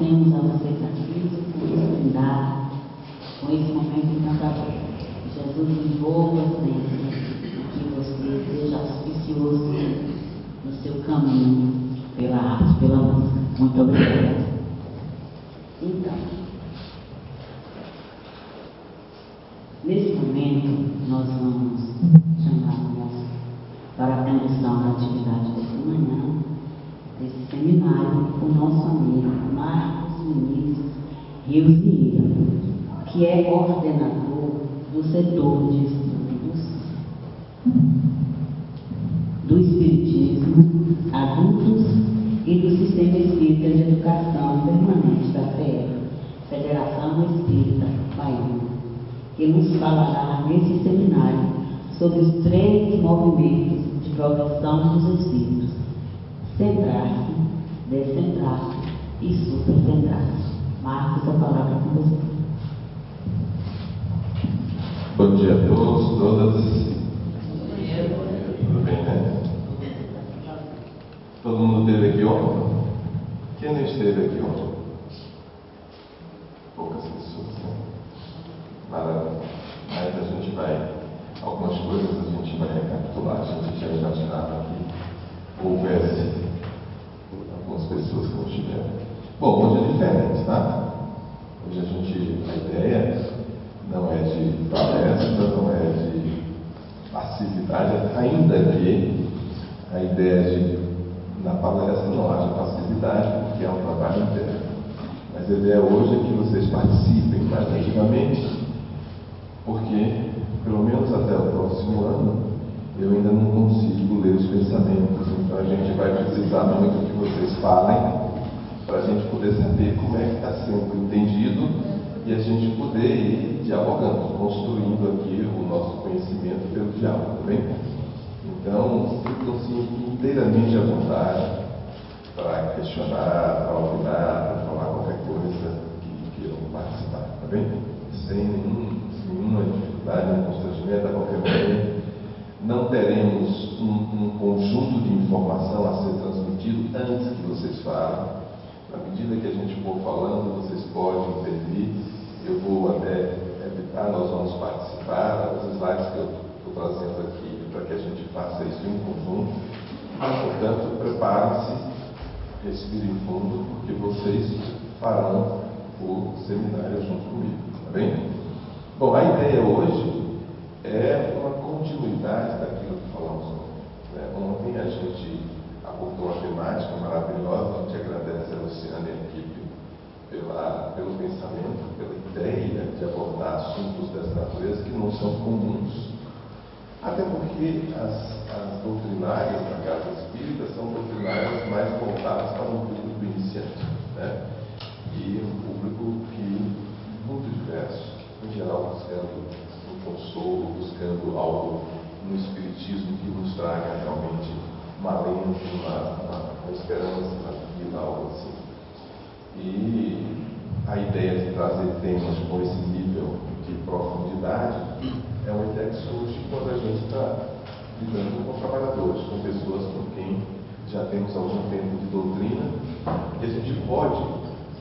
agradecemos a você, Francisco, por nos brindar com esse momento encantador. Jesus envolva sempre que você seja auspicioso no seu caminho pela arte, pela música. Muito obrigada. Então, nesse momento, nós vamos chamar para a condução da atividade desta manhã, desse seminário, o nosso amigo Marcos Vinícius Rios Vieira, que é coordenador do setor de estudos do Espiritismo, adultos e do Sistema Espírita de Educação Permanente da FEE, Federação Espírita Baiana, que nos falará nesse seminário sobre os 3 movimentos de progressão dos espíritos: centrar-se, descentrar-se e supercentrar-se. Marcos, a palavra com você. Bom dia a todos, todas. Tudo bem, né? Todo mundo esteve aqui ontem? Quem não esteve aqui ontem? Poucas pessoas, né? Maravilha. Mas a gente vai, algumas coisas a gente vai recapitular. A gente já imaginava que houvesse algumas pessoas que não estiveram. Bom, hoje é diferente, tá? Hoje a ideia não é de palestra, não é de passividade, ainda que a ideia de na palestra não haja passividade, porque é um trabalho interno. Mas a ideia hoje é que vocês participem mais ativamente, porque, pelo menos até o próximo ano, eu ainda não consigo ler os pensamentos. Então a gente vai precisar muito que vocês falem, para a gente poder saber como é que está sendo entendido e a gente poder ir dialogando, construindo aqui o nosso conhecimento pelo diálogo, tá bem? Então, sintam-se inteiramente à vontade para questionar, para opinar, para falar qualquer coisa que queiram participar, tá bem? Sem nenhuma dificuldade, nenhum constrangimento, a qualquer momento. Não teremos um conjunto de informação a ser transmitido antes que vocês falem. Na medida que a gente for falando, vocês podem intervir. Eu vou até editar, nós vamos participar. Os slides que eu estou trazendo aqui para que a gente faça isso em conjunto. Portanto, preparem-se, respirem fundo, porque vocês farão o seminário junto comigo, tá bem? Bom, a ideia hoje é uma continuidade daquilo que falamos ontem, né? Ontem a gente abordou uma temática maravilhosa. A gente agradece a Luciana e a equipe pelo pensamento, pela ideia de abordar assuntos dessa natureza que não são comuns. Até porque as doutrinárias da Casa Espírita são doutrinárias mais voltadas para um público iniciante, né? E um público que muito diverso, em geral buscando um consolo, buscando algo no Espiritismo que nos traga realmente uma alento, uma esperança na vida, algo assim. E a ideia de trazer temas com esse nível de profundidade é uma ideia que surge quando a gente está lidando com trabalhadores, com pessoas com quem já temos algum tempo de doutrina, e a gente pode,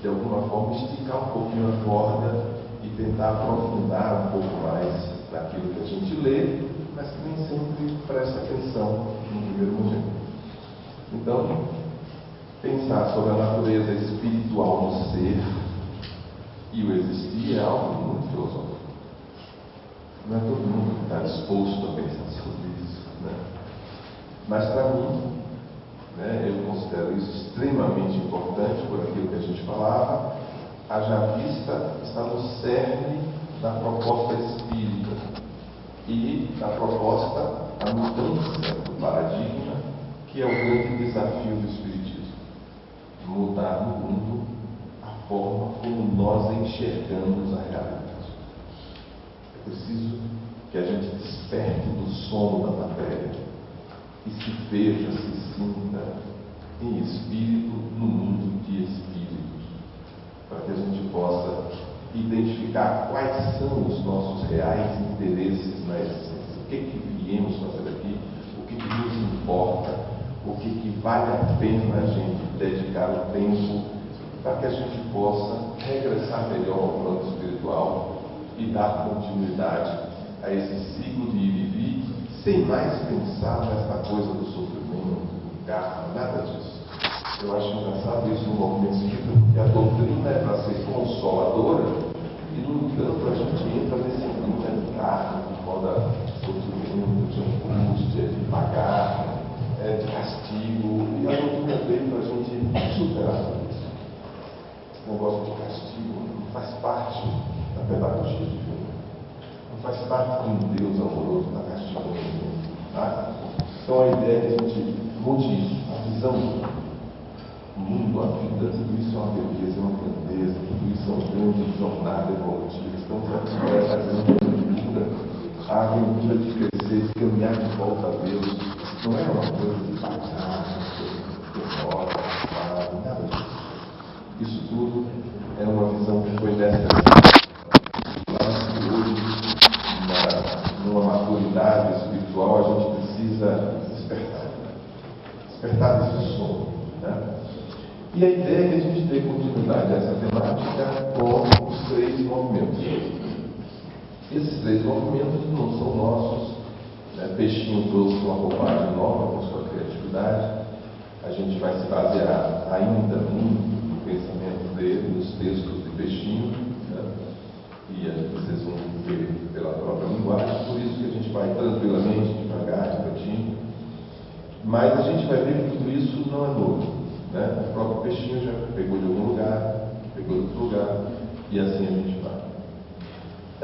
de alguma forma, esticar um pouquinho a corda e tentar aprofundar um pouco mais naquilo que a gente lê, mas que nem sempre presta atenção no primeiro momento. Então, pensar sobre a natureza espiritual do ser e o existir é algo muito filosófico. Não é todo mundo que está disposto a pensar sobre isso, né? Mas para mim, né, eu considero isso extremamente importante por aquilo que a gente falava. Haja vista está no cerne da proposta espírita e da proposta da mudança do paradigma, que é o grande desafio do Espiritismo. Mudar no mundo a forma como nós enxergamos a realidade. É preciso que a gente desperte do sono da matéria e se veja, se sinta em espírito no mundo de espíritos, para que a gente possa identificar quais são os nossos reais interesses na essência, o que viemos fazer aqui, o que nos importa, o que vale a pena a gente dedicar o tempo para que a gente possa regressar melhor ao plano espiritual e dar continuidade a esse ciclo de ir e vir, sem mais pensar nessa coisa do sofrimento, do karma, nada disso. Eu acho engraçado isso no movimento espírita, porque a doutrina é para ser consoladora, e no entanto a gente entra nesse clima de karma, de moda sofrimento, de angústia, de pagar, de castigo, e a doutrina veio para a gente superar tudo isso. Esse negócio de castigo não faz parte da pedagogia divina. Não faz parte de um Deus amoroso que está castigando ninguém. Tá? Então a ideia é que a gente mude isso, a visão do mundo, a vida, tudo isso é uma beleza, é uma grandeza, tudo isso é uma grande jornada evolutiva. Estamos aqui para essa grande aventura, a aventura de crescer, de caminhar de volta a Deus. Não é uma coisa de pagar, demora, nada disso. Isso tudo é uma visão que foi nessa numa maturidade espiritual, a gente precisa despertar desse sono, né? E a ideia é que a gente dê continuidade a essa temática com os 3 movimentos. Esses 3 movimentos não são nossos, né? Peixinho trouxe uma roupagem nova com sua criatividade. A gente vai se basear ainda muito no pensamento dele, nos textos de Peixinho, né? E vocês vão ver pela própria linguagem, por isso que a gente vai tranquilamente, devagar, refletindo. Mas a gente vai ver que tudo isso não é novo, né? O próprio Peixinho já pegou de algum lugar, pegou de outro lugar, e assim a gente vai.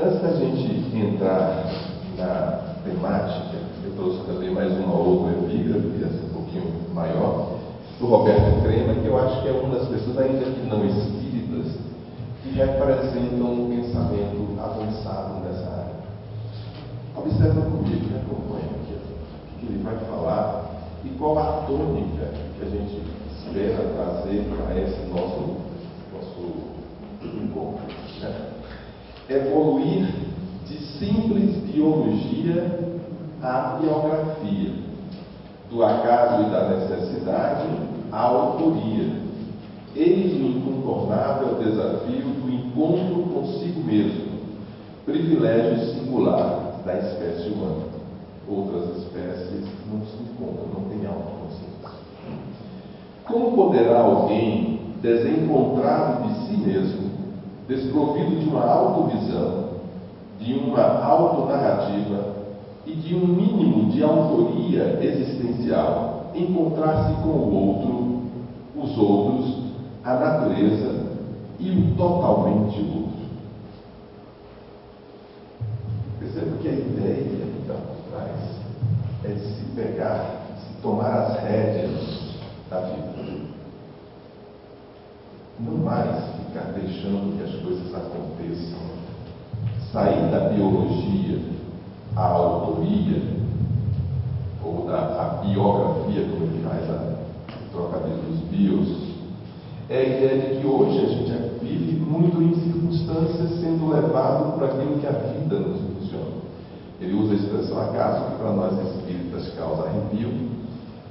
Antes da gente entrar na temática, eu trouxe também mais uma outra epígrafe, essa um pouquinho maior, do Roberto Crema, que eu acho que é uma das pessoas, ainda que não espíritas, que representam um pensamento avançado nessa área. Observa comigo, me acompanha aqui, o que ele vai falar e qual a tônica que a gente espera trazer para esse nosso encontro. Né? Evoluir de simples biologia à biografia, do acaso e da necessidade à autoria. Eis o incontornável desafio do encontro consigo mesmo, privilégio singular da espécie humana. Outras espécies não se encontram, não têm autoconsciência. Como poderá alguém desencontrado de si mesmo, desprovido de uma autovisão, de uma autonarrativa e de um mínimo de autoria existencial, encontrar-se com o outro, os outros, a natureza e o totalmente outro? Perceba que a ideia que está por trás é de se pegar, de se tomar as rédeas da vida. Não mais ficar deixando que as coisas aconteçam. Sair da biologia à autoria, ou da biografia, como ele faz a trocadilho dos bios, é a ideia de que hoje a gente vive muito em circunstâncias sendo levado para aquilo que a vida nos funciona. Ele usa a expressão acaso, que para nós espíritas causa arrepio,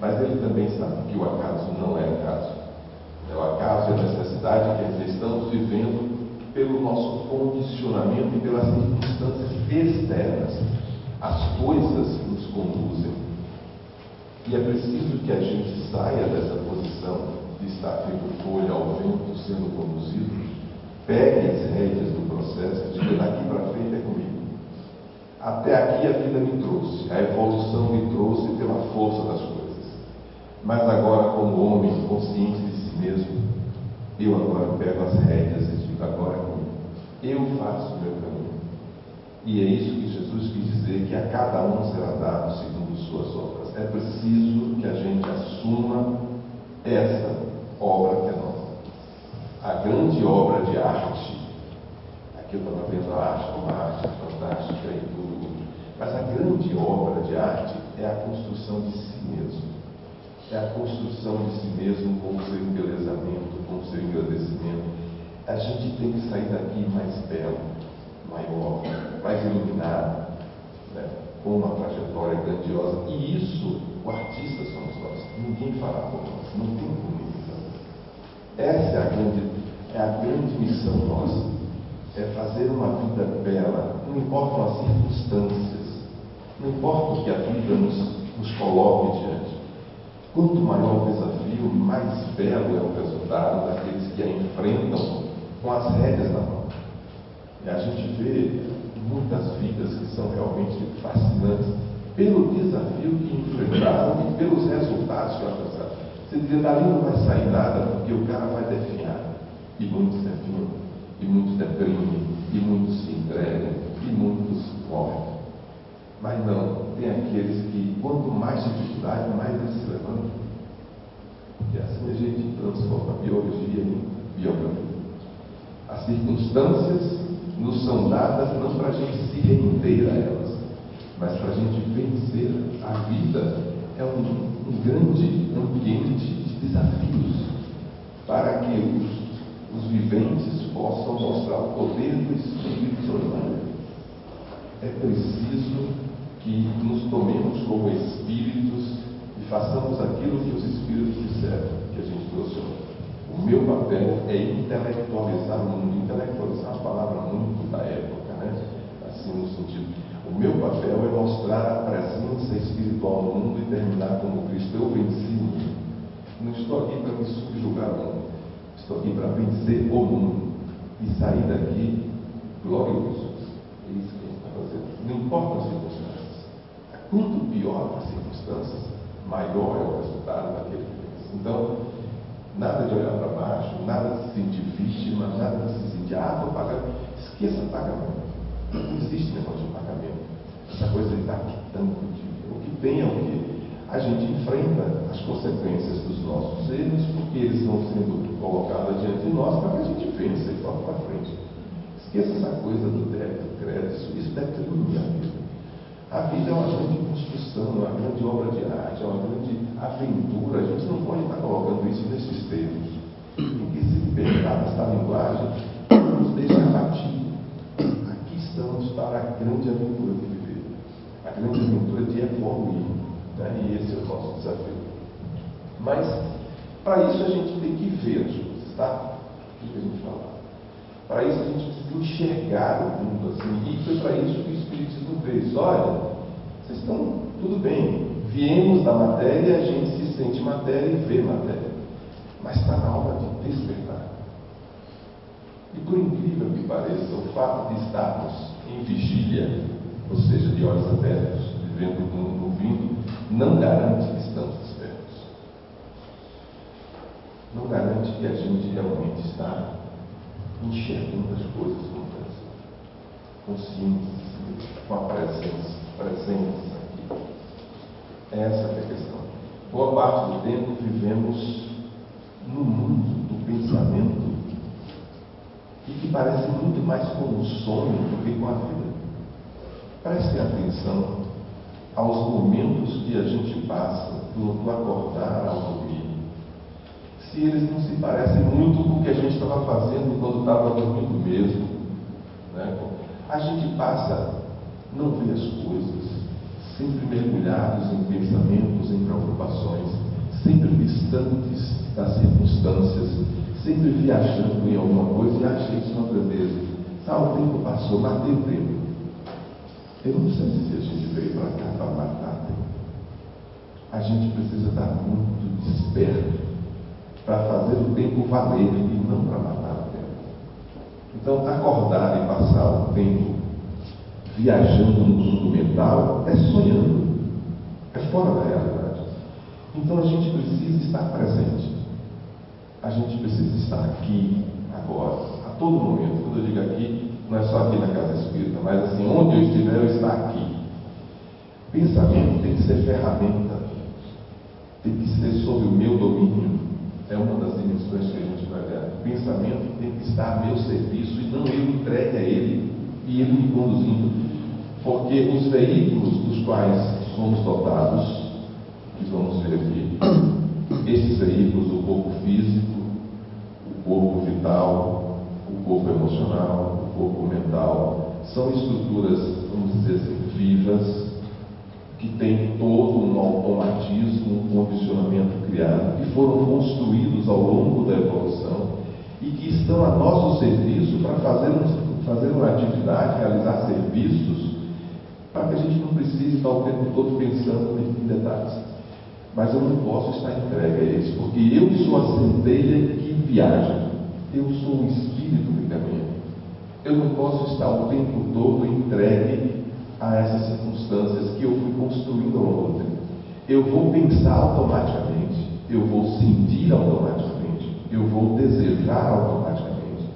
mas ele também sabe que o acaso não é acaso. O acaso é a necessidade que nós estamos vivendo pelo nosso condicionamento e pelas circunstâncias externas. As coisas nos conduzem. E é preciso que a gente saia dessa posição de estar feito folha ao vento, sendo conduzido, pegue as rédeas do processo e diga: daqui para frente é comigo. Até aqui a vida me trouxe, a evolução me trouxe pela força das coisas. Mas agora, como homem consciente de si mesmo, eu agora pego as rédeas e digo: agora é comigo. Eu faço o meu caminho. E é isso que Jesus quis dizer, que a cada um será dado segundo suas obras. É preciso que a gente assuma essa obra que é nossa. A grande obra de arte, aqui eu estava vendo a arte como uma arte fantástica e tudo, mas a grande obra de arte é a construção de si mesmo. É a construção de si mesmo com o seu embelezamento, com o seu engrandecimento. A gente tem que sair daqui mais belo, maior, mais iluminado, né? Com uma trajetória grandiosa. E isso, o artista somos nós. Ninguém fará por nós. Não tem como. Essa é a grande é a grande missão nossa, é fazer uma vida bela, não importam as circunstâncias, não importa o que a vida nos coloque diante. Quanto maior o desafio, mais belo é o resultado daqueles que a enfrentam com as rédeas na mão. E a gente vê muitas vidas que são realmente fascinantes pelo desafio que enfrentaram e pelos resultados que alcançaram. Você dizia, dali não vai sair nada porque o cara vai definhar. E muitos definham, e muitos deprimem, e muitos se entregam, e muitos morrem. Mas não, tem aqueles que, quanto mais dificuldade, mais eles se levantam. E assim a gente transforma a biologia em biografia. As circunstâncias nos são dadas não para a gente se render a elas, mas para a gente vencer. A vida é um grande ambiente de desafios para que os viventes possam mostrar o poder do Espírito sobre nós. É preciso que nos tomemos como espíritos e façamos aquilo que os espíritos disseram, que a gente trouxe hoje. O meu papel é intelectualizar o mundo. Intelectualizar é uma palavra muito da época, né? Assim, no sentido. O meu papel é mostrar a presença espiritual no mundo e terminar como Cristo. Eu venci o mundo. Não estou aqui para me subjugar ao mundo. Estou aqui para vencer o mundo e sair daqui glorioso. É isso que a gente está fazendo. Não importa as circunstâncias. Quanto pior as circunstâncias, maior é o resultado daquele que vence. Então, nada de olhar para baixo, nada de se sentir vítima, nada de se sentir, estou pagando. Esqueça pagamento. Não existe negócio de pagamento. Essa coisa de estar quitando o que tem é o que a gente enfrenta as consequências dos nossos erros, porque eles vão sendo colocados diante de nós para que a gente vença e toque para frente. Esqueça essa coisa do débito, do crédito, isso deve ter tudo na vida. A vida é uma grande construção, é uma grande obra de arte, é uma grande aventura. A gente não pode estar colocando isso nesses termos. Tem que se libertar dessa linguagem e nos deixar batidos. Aqui estamos para a grande aventura de viver, a grande aventura de evoluir. Né? E esse é o nosso desafio. Mas, para isso, a gente tem que ver as coisas, tá? O que a gente fala? Para isso, a gente precisa enxergar o mundo assim. E foi para isso que o Espiritismo veio. Olha, vocês estão tudo bem. Viemos da matéria, a gente se sente matéria e vê matéria. Mas está na hora de despertar. E por incrível que pareça, o fato de estarmos em vigília, ou seja, de olhos abertos, vivendo no ouvindo, não garante que estamos despertos. Não garante que a gente realmente está enxergando as coisas como elas, conscientes, com a presença aqui. Essa é a questão. Boa parte do tempo vivemos no mundo do pensamento e que parece muito mais como um sonho do que com a vida. Prestem atenção aos momentos que a gente passa do acordar ao dormir. Se eles não se parecem muito com o que a gente estava fazendo quando estava dormindo mesmo, né? A gente passa a não ver as coisas, sempre mergulhados em pensamentos, em preocupações, sempre distantes das circunstâncias, sempre viajando em alguma coisa e achei isso uma grandeza. O tempo passou, matei o tempo. Eu não sei se a gente veio para cá para matar tempo. A gente precisa estar muito desperto para fazer o tempo valer e não para matar o tempo. Então, acordar e passar o tempo viajando no mundo mental é sonhando, é fora da realidade. Então, a gente precisa estar presente. A gente precisa estar aqui, agora, a todo momento. Quando eu digo aqui, não é só aqui na Casa Espírita, mas assim, onde eu estiver, eu estou aqui. Pensamento tem que ser ferramenta, tem que ser sob o meu domínio. É uma das dimensões que a gente vai ver. O pensamento tem que estar a meu serviço e não eu entregue a ele e ele me conduzindo. Porque os veículos dos quais somos dotados, que vamos ver aqui, esses veículos, o corpo físico, o corpo vital, o corpo emocional, o corpo mental, são estruturas, vamos dizer assim, vivas, que têm todo um automatismo, um condicionamento criado, que foram construídos ao longo da evolução e que estão a nosso serviço para fazer uma atividade, realizar serviços, para que a gente não precise estar o tempo todo pensando em detalhes. Mas eu não posso estar entregue a eles, porque eu sou a centelha que viaja, eu sou o espírito que caminha. Eu não posso estar o tempo todo entregue a essas circunstâncias que eu fui construindo ao longo do tempo. Eu vou pensar automaticamente, eu vou sentir automaticamente, eu vou desejar automaticamente,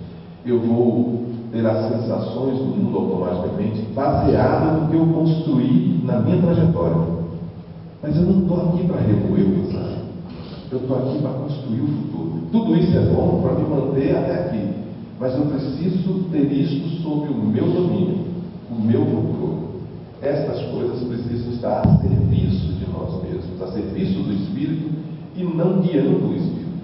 eu vou ter as sensações do mundo automaticamente, baseado no que eu construí na minha trajetória. Mas eu não estou aqui para remover o passado, eu estou aqui para construir o futuro. Tudo isso é bom para me manter até aqui, mas eu preciso ter isto sob o meu domínio, o meu controle. Estas coisas precisam estar a serviço de nós mesmos, a serviço do Espírito e não guiando o Espírito.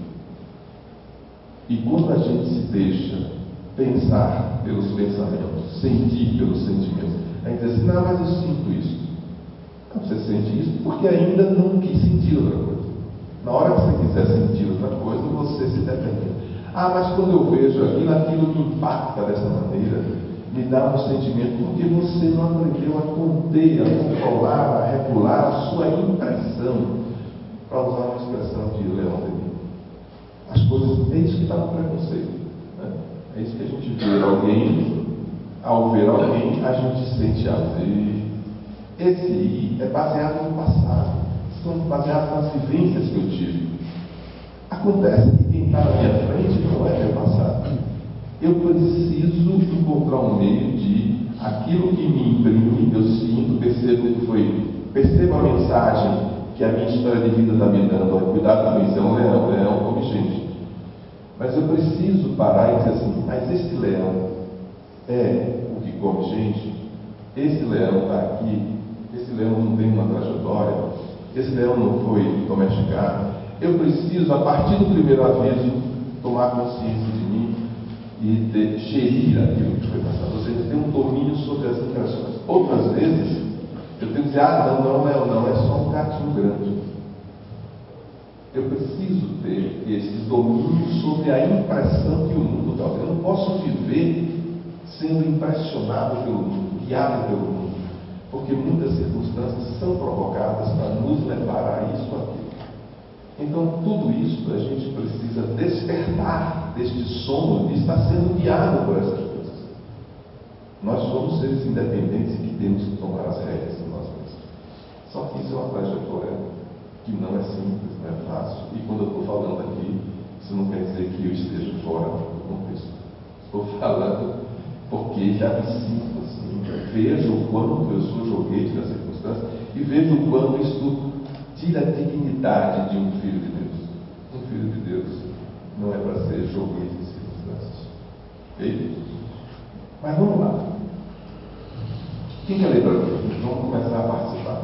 E quando a gente se deixa pensar pelos pensamentos, sentir pelos sentimentos, a gente diz assim: não, mas eu sinto isso. Não, você sente isso porque ainda não quis sentir outra coisa. Na hora que você quiser sentir outra coisa, você se defende. Ah, mas quando eu vejo aquilo me impacta dessa maneira, me dá um sentimento, porque você não aprendeu a conter, a controlar, a regular a sua impressão, para usar uma expressão de Leon Denis. As coisas, é isso que está no preconceito, né? É isso que a gente vê alguém, ao ver alguém, a gente sente ver. Esse I é baseado no passado, são baseados nas vivências que eu tive. Acontece que quem está na minha frente não é meu passado. Eu preciso encontrar um meio de aquilo que me imprime, eu sinto, percebo a mensagem que a minha história de vida está me dando. Cuidado com isso, é um leão come gente. Mas eu preciso parar e dizer assim: mas esse leão é o que come gente? Esse leão está aqui, esse leão não tem uma trajetória, esse leão não foi domesticado. Eu preciso, a partir do primeiro aviso, tomar consciência de mim e gerir aquilo que foi passado. Ou seja, ter um domínio sobre as impressões. Outras vezes, eu tenho que dizer: não, é só um gatinho grande. Eu preciso ter esse domínio sobre a impressão que o mundo dá. Eu não posso viver sendo impressionado pelo mundo, guiado pelo mundo, porque muitas circunstâncias são provocadas para nos levar a isso ou aquilo. Então, tudo isso a gente precisa despertar deste sono de estar sendo guiado por essas coisas. Nós somos seres independentes e que temos que tomar as rédeas de nós mesmos. Só que isso é uma trajetória que não é simples, não é fácil. E quando eu estou falando aqui, isso não quer dizer que eu esteja fora do contexto. Estou falando porque já me sinto assim, vejo o quanto eu sou joguete nas circunstâncias e vejo o quanto isto tira a dignidade de um filho de Deus. Um filho de Deus não é para ser joguete de circunstâncias. Ok? Mas vamos lá. Quem quer ler para mim? Vamos começar a participar.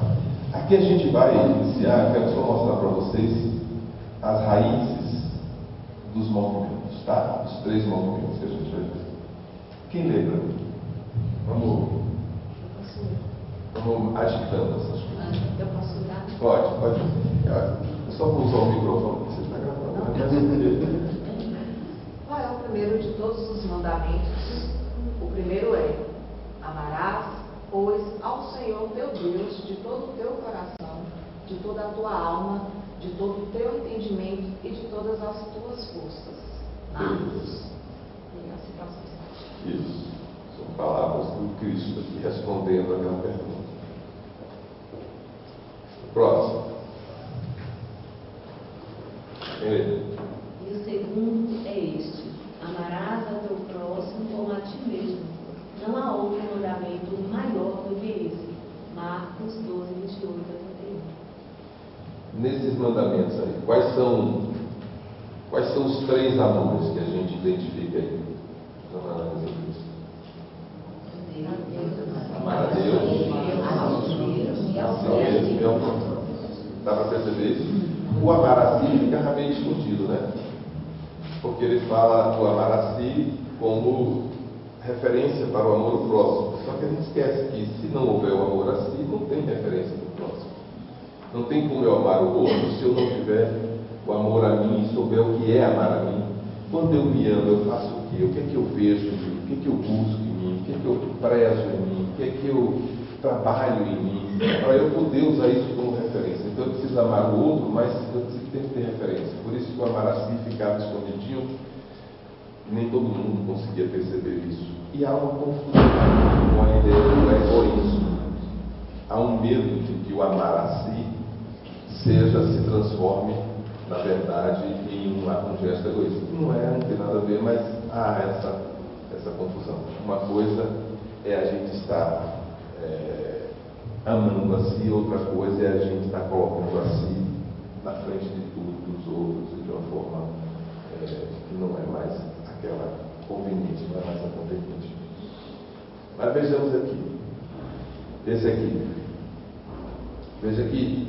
Aqui a gente vai iniciar, eu quero só mostrar para vocês as raízes dos movimentos, tá? Os 3 movimentos que a gente vai ver. Quem lê para mim? Vamos agitando essas coisas. Eu posso dar? Pode. É só para usar o microfone que você está gravando. Qual é o primeiro de todos os mandamentos? O primeiro é: amarás, pois, ao Senhor teu Deus de todo o teu coração, de toda a tua alma, de todo o teu entendimento e de todas as tuas forças. Marcos. E a citação está. Isso. São palavras do Cristo aqui respondendo àquela pergunta. Próximo. E o segundo é este: amarás ao teu próximo como a ti mesmo. Não há outro mandamento maior do que esse. Marcos 12, 28 a 31. Nesses mandamentos aí, quais são os 3 amores que a gente identifica aí? Amar a Deus e ao próximo. Dá para perceber isso? O amar a si fica meio discutido, né? Porque ele fala o amar a si como referência para o amor ao próximo. Só que a gente esquece que se não houver o amor a si, não tem referência para o próximo. Não tem como eu amar o outro se eu não tiver o amor a mim e souber o que é amar a mim. Quando eu me amo, eu faço o quê? O que é que eu vejo em mim? O que é que eu busco em mim? O que é que eu prezo em mim? O que é que eu trabalho em mim? Para eu poder usar isso como referência. Então eu preciso amar o outro, mas eu tenho que ter referência. Por isso que o amar a si ficava escondidinho, e nem todo mundo conseguia perceber isso. E há uma confusão com a ideia do egoísmo. Há um medo de que o amar a si se transforme, na verdade, em um gesto egoísta. Não tem nada a ver, mas há essa confusão. Uma coisa é a gente estar amando a si, outra coisa é a gente estar colocando a si na frente de tudo, dos outros, e de uma forma que não é mais aquela conveniente, não é mais a conveniente. Mas vejamos aqui. Esse aqui. Veja que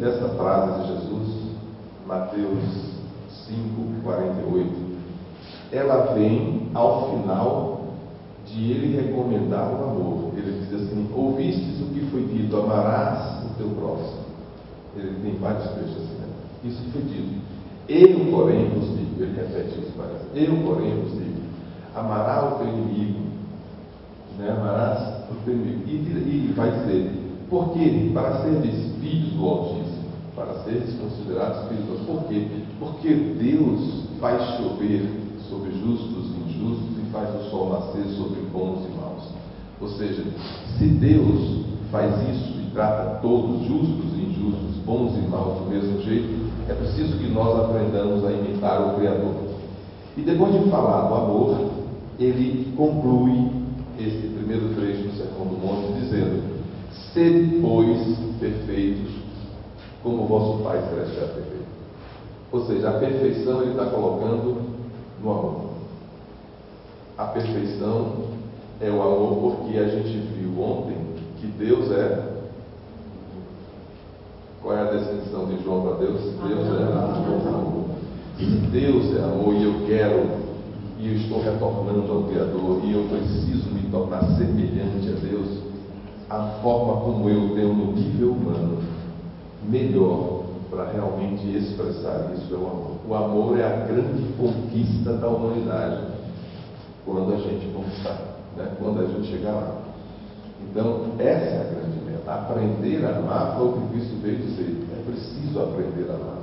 essa frase de Jesus, Mateus 5:48, ela vem ao final de ele recomendar o amor. Ele diz assim: ouvistes o que foi dito, amarás o teu próximo. Ele tem vários trechos assim, né? Isso foi dito. Eu, porém, vos digo, ele repete isso várias vezes. Eu, porém, vos digo, amarás o teu inimigo, né? Amarás o teu inimigo. E vai dizer, por quê? Para seres filhos do Altíssimo, para seres considerados filhos do Altíssimo. Por quê? Porque Deus faz chover sobre justos e injustos e faz o sol nascer sobre bons e maus. Ou seja, se Deus faz isso e trata todos, justos e injustos, bons e maus, do mesmo jeito, é preciso que nós aprendamos a imitar o Criador. E depois de falar do amor, ele conclui esse primeiro trecho do Sermão do Monte dizendo: sede, pois, perfeitos, como o vosso Pai Celestial é perfeito. Ou seja, a perfeição ele está colocando no amor. A perfeição é o amor, porque a gente viu ontem que Deus é. Qual é a definição de João para Deus? Deus é amor. Se Deus é amor e eu quero, e eu estou retornando ao Criador, e eu preciso me tornar semelhante a Deus, a forma como eu tenho no nível humano, melhor para realmente expressar isso é o amor. O amor é a grande conquista da humanidade, quando a gente conquistar, né? Quando a gente chegar lá. Então, essa é a grande meta. Aprender a amar foi o que Cristo veio dizer. É preciso aprender a amar.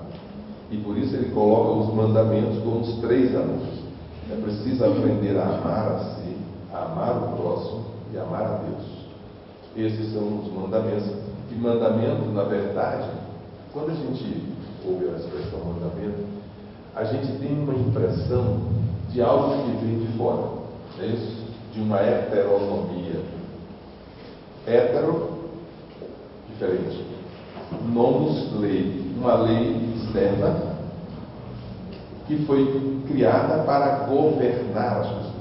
E por isso ele coloca os mandamentos como os 3 amores. É preciso aprender a amar a si, a amar o próximo e a amar a Deus. Esses são os mandamentos. E mandamento, na verdade, quando a gente ouve a expressão mandamento, a gente tem uma impressão de algo que vem de fora. É isso? De uma heteronomia. Hétero, diferente. Nomos, lei. Uma lei externa que foi criada para governar as pessoas.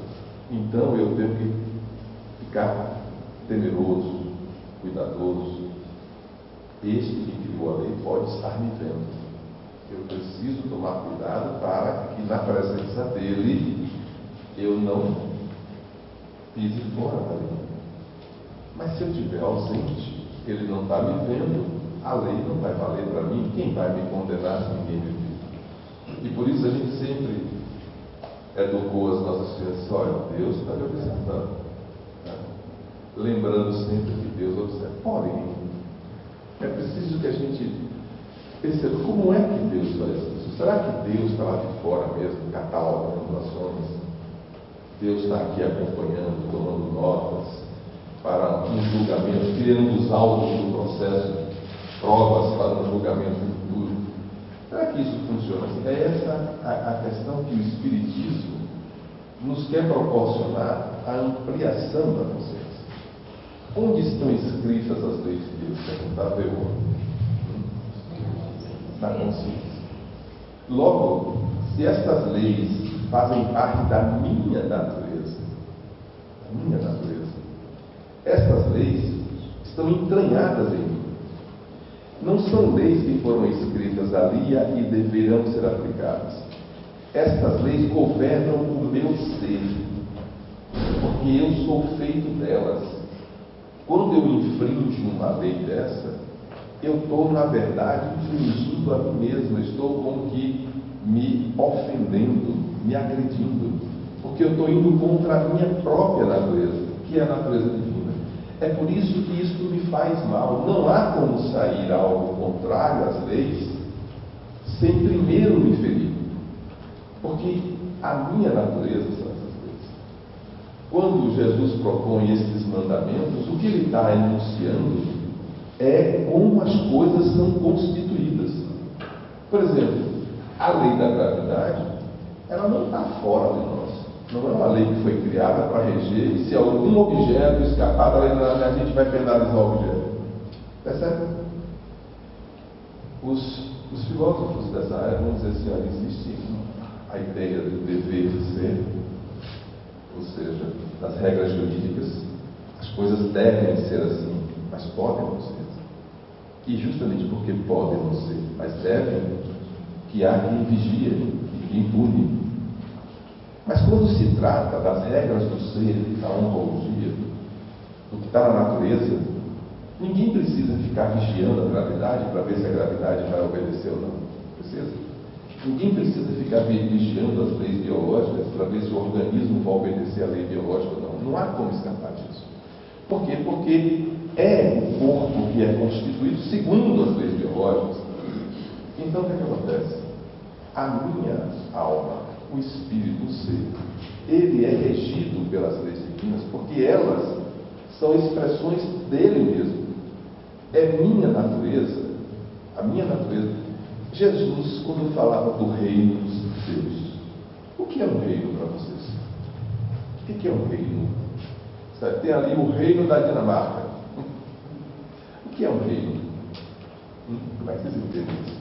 Então eu tenho que ficar temeroso, cuidadoso. Este que criou a lei pode estar me vendo. Eu preciso tomar cuidado para que na presença dele eu não pise fora da lei. Mas se eu estiver ausente, ele não está me vendo, a lei não vai valer para mim. Quem vai me condenar se ninguém me viu? E por isso a gente sempre educou as nossas crianças: olha, Deus está me observando, né? Lembrando sempre que Deus observa. Porém, é preciso que a gente perceba como é que Deus faz isso. Será que Deus está lá de fora mesmo, catalogando ações? Deus está aqui acompanhando, tomando notas para um julgamento, criando os autos do processo, provas para um julgamento futuro. Será que isso funciona assim? É essa a questão que o Espiritismo nos quer proporcionar, a ampliação da consciência. Onde estão escritas as leis de Deus? Perguntava eu. Na consciência. Logo, se estas leis fazem parte da minha natureza, estas leis estão entranhadas em mim. Não são leis que foram escritas ali e deverão ser aplicadas. Estas leis governam o meu ser, porque eu sou feito delas. Quando eu infrinjo uma lei dessa, eu estou, na verdade, infringindo a mim mesmo. Eu estou como que me ofendendo, me agredindo, porque eu estou indo contra a minha própria natureza, que é a natureza divina. É por isso que isso me faz mal. Não há como sair algo contrário às leis sem primeiro me ferir, porque a minha natureza são essas leis. Quando Jesus propõe esses mandamentos, o que ele está enunciando é como as coisas são constituídas. Por exemplo, a lei da gravidade, ela não está fora de nós. Não é uma lei que foi criada para reger, e se algum objeto escapar da lei da gravidade, a gente vai penalizar o objeto. Percebe? Os filósofos dessa área vão dizer assim: olha, existe a ideia do dever ser, ou seja, das regras jurídicas, as coisas devem ser assim, mas podem não ser. E justamente porque podem não ser, mas devem, que há quem vigia e quem pune. Mas quando se trata das regras do ser, da ontologia, do que está na natureza, ninguém precisa ficar vigiando a gravidade para ver se a gravidade vai obedecer ou não. Precisa? Ninguém precisa ficar vigiando as leis biológicas para ver se o organismo vai obedecer a lei biológica ou não. Não há como escapar disso. Por quê? Porque é o corpo que é constituído segundo as leis biológicas. Então, o que acontece? A minha alma, o espírito, o ser, ele é regido pelas leis divinas, porque elas são expressões dele mesmo. É minha natureza, a minha natureza. Jesus, quando falava do reino dos Deus, o que é um reino para vocês? O que é um reino? Tem ali o reino da Dinamarca. O que é um reino? Como é que vocês entendem isso?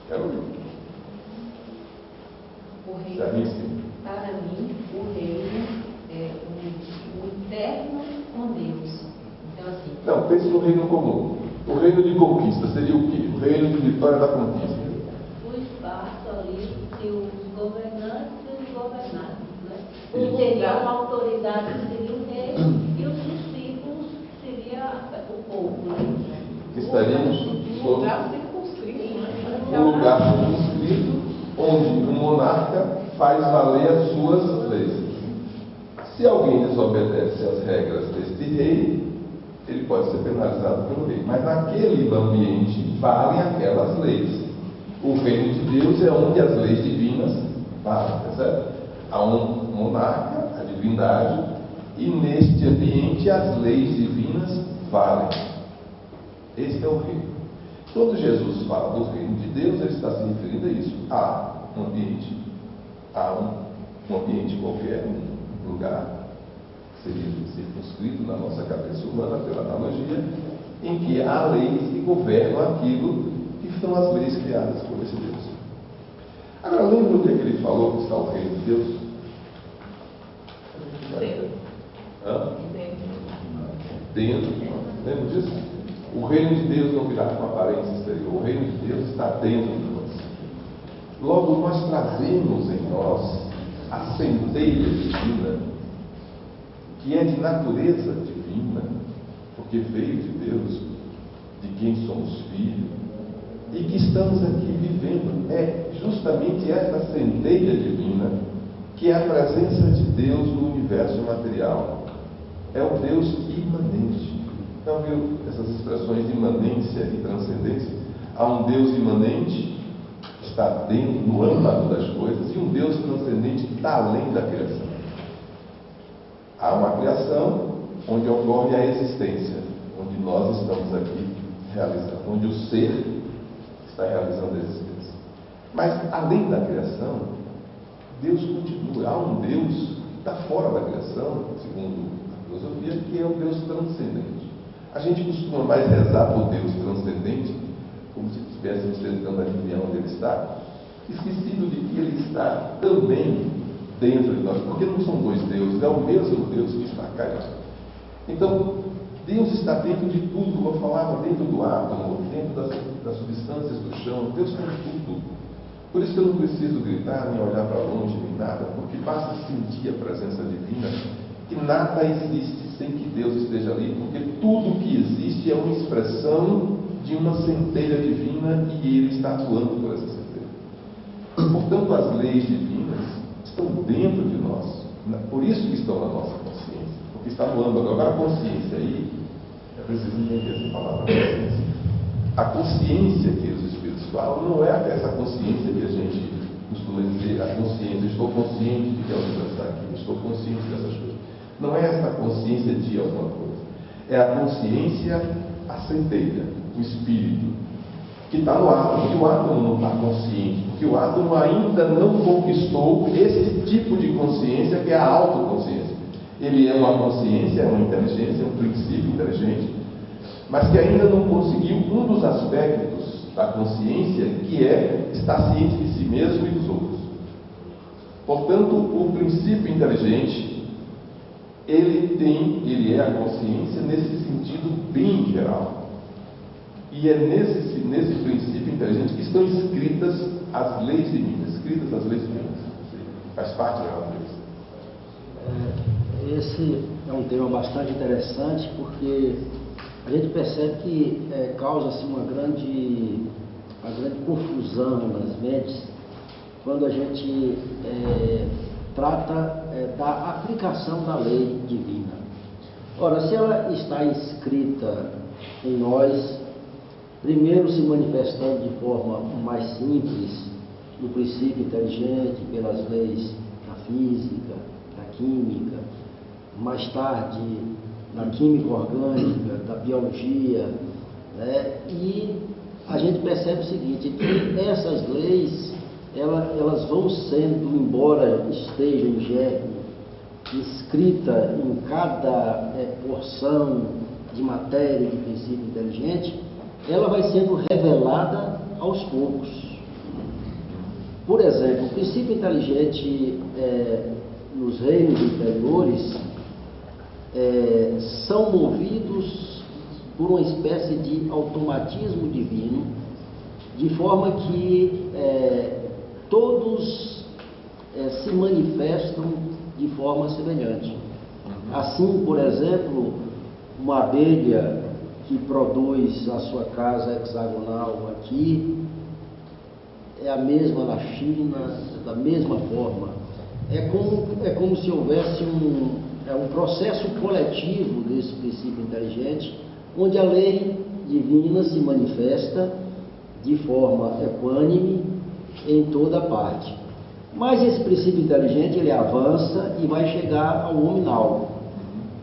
Quero ouvir. O reino, para mim, o reino é o interno com Deus. Então, assim. Não, pense no reino comum. O reino de conquista seria o quê? O reino de vitória da conquista. O espaço ali que os governantes e os governados, né? Seria uma autoridade que seria o rei e os discípulos seria o povo, né? Estaríamos Um lugar circunscrito, né? um lugar circunscrito onde o monarca faz valer as suas leis. Se alguém desobedece às regras deste rei, ele pode ser penalizado pelo rei. Mas naquele ambiente valem aquelas leis. O reino de Deus é onde as leis divinas valem, percebe? Há um monarca, a divindade, e neste ambiente as leis divinas valem. Este é o reino. Quando Jesus fala do reino de Deus, ele está se referindo a isso. Há um ambiente qualquer, um lugar, seria circunscrito na nossa cabeça humana, pela analogia, em que há leis que governam aquilo que são as leis criadas por esse Deus. Agora, lembra o que ele falou que está o reino de Deus? Dentro. Lembra disso? O reino de Deus não virá com aparência exterior. O reino de Deus está dentro de nós. Logo, nós trazemos em nós a centelha divina, que é de natureza divina, porque veio de Deus, de quem somos filhos, e que estamos aqui vivendo. É justamente essa centelha divina que é a presença de Deus no universo material. É o Deus imanente. Então, viu essas expressões de imanência e transcendência? Há um Deus imanente, que está dentro, no âmago das coisas, e um Deus transcendente que está além da criação. Há uma criação onde ocorre a existência, onde nós estamos aqui realizando, onde o ser está realizando a existência. Mas, além da criação, Deus continua. Há um Deus que está fora da criação, segundo a filosofia, que é o Deus transcendente. A gente costuma mais rezar por Deus transcendente, como se estivéssemos tentando adivinhar onde Ele está, esquecido de que Ele está também dentro de nós, porque não são dois deuses, é o mesmo Deus que está cá dentro. Então, Deus está dentro de tudo, como eu falava, dentro do átomo, dentro das substâncias do chão. Deus está em tudo. Por isso que eu não preciso gritar, nem olhar para longe, nem nada, porque basta sentir a presença divina, que nada existe sem que Deus esteja ali, porque tudo que existe é uma expressão de uma centelha divina e ele está atuando por essa centelha. Portanto, as leis divinas estão dentro de nós, por isso que estão na nossa consciência, porque está no âmago. Agora, a consciência aí, é preciso entender essa palavra consciência. A consciência que os Espíritos falam não é essa consciência que a gente costuma dizer, a consciência, estou consciente de que a outra está aqui, estou consciente dessas coisas. Não é essa consciência de alguma coisa. É a consciência, a centelha, o espírito, que está no átomo, porque o átomo não está consciente, porque o átomo ainda não conquistou esse tipo de consciência que é a autoconsciência. Ele é uma consciência, é uma inteligência, é um princípio inteligente, mas que ainda não conseguiu um dos aspectos da consciência, que é estar ciente de si mesmo e dos outros. Portanto, o princípio inteligente, ele é a consciência nesse sentido bem geral. E é nesse princípio inteligente que estão escritas as leis divinas. Faz parte da natureza. Esse é um tema bastante interessante, porque a gente percebe que causa-se uma grande confusão nas mentes quando a gente trata da aplicação da lei divina. Ora, se ela está inscrita em nós, primeiro se manifestando de forma mais simples, no princípio inteligente, pelas leis da física, da química, mais tarde na química orgânica, da biologia, né? E a gente percebe o seguinte, que essas leis, elas vão sendo, embora estejam em germe, inscrita em cada porção de matéria de princípio inteligente, ela vai sendo revelada aos poucos. Por exemplo, o princípio inteligente nos reinos inferiores são movidos por uma espécie de automatismo divino, de forma que todos se manifestam de forma semelhante. Assim, por exemplo, uma abelha que produz a sua casa hexagonal aqui é a mesma na China, da mesma forma. É como se houvesse um processo coletivo desse princípio inteligente, onde a lei divina se manifesta de forma equânime em toda parte. Mas esse princípio inteligente, ele avança e vai chegar ao nominal.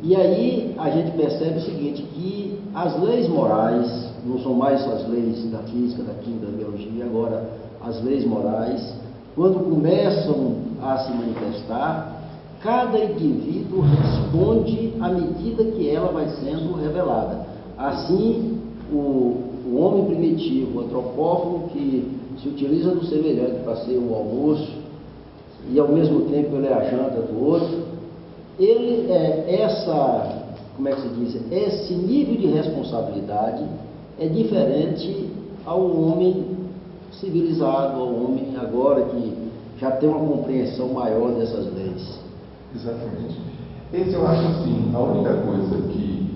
E aí a gente percebe o seguinte, que as leis morais, não são mais as leis da física, da química, da biologia, agora as leis morais, quando começam a se manifestar, cada indivíduo responde à medida que ela vai sendo revelada. Assim, o homem primitivo, o antropófago, que se utiliza do semelhante para ser o almoço, e ao mesmo tempo ele é a janta do outro, ele esse nível de responsabilidade é diferente ao homem civilizado, ao homem agora que já tem uma compreensão maior dessas leis. Exatamente. Esse eu acho assim, a única coisa que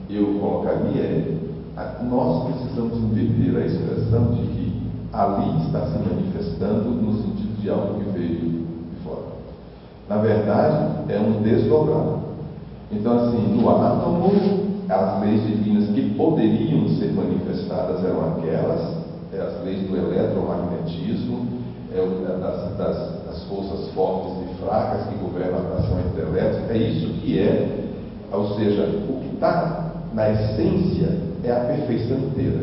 eu colocaria nós precisamos entender a expressão de que ali está se manifestando no sentido de algo que veio de fora. Na verdade, é um desdobrado. Então, assim, no átomo, as leis divinas que poderiam ser manifestadas eram aquelas, as leis do eletromagnetismo, das forças fortes e fracas que governam a atração elétrica. É isso que ou seja, o que está na essência é a perfeição inteira.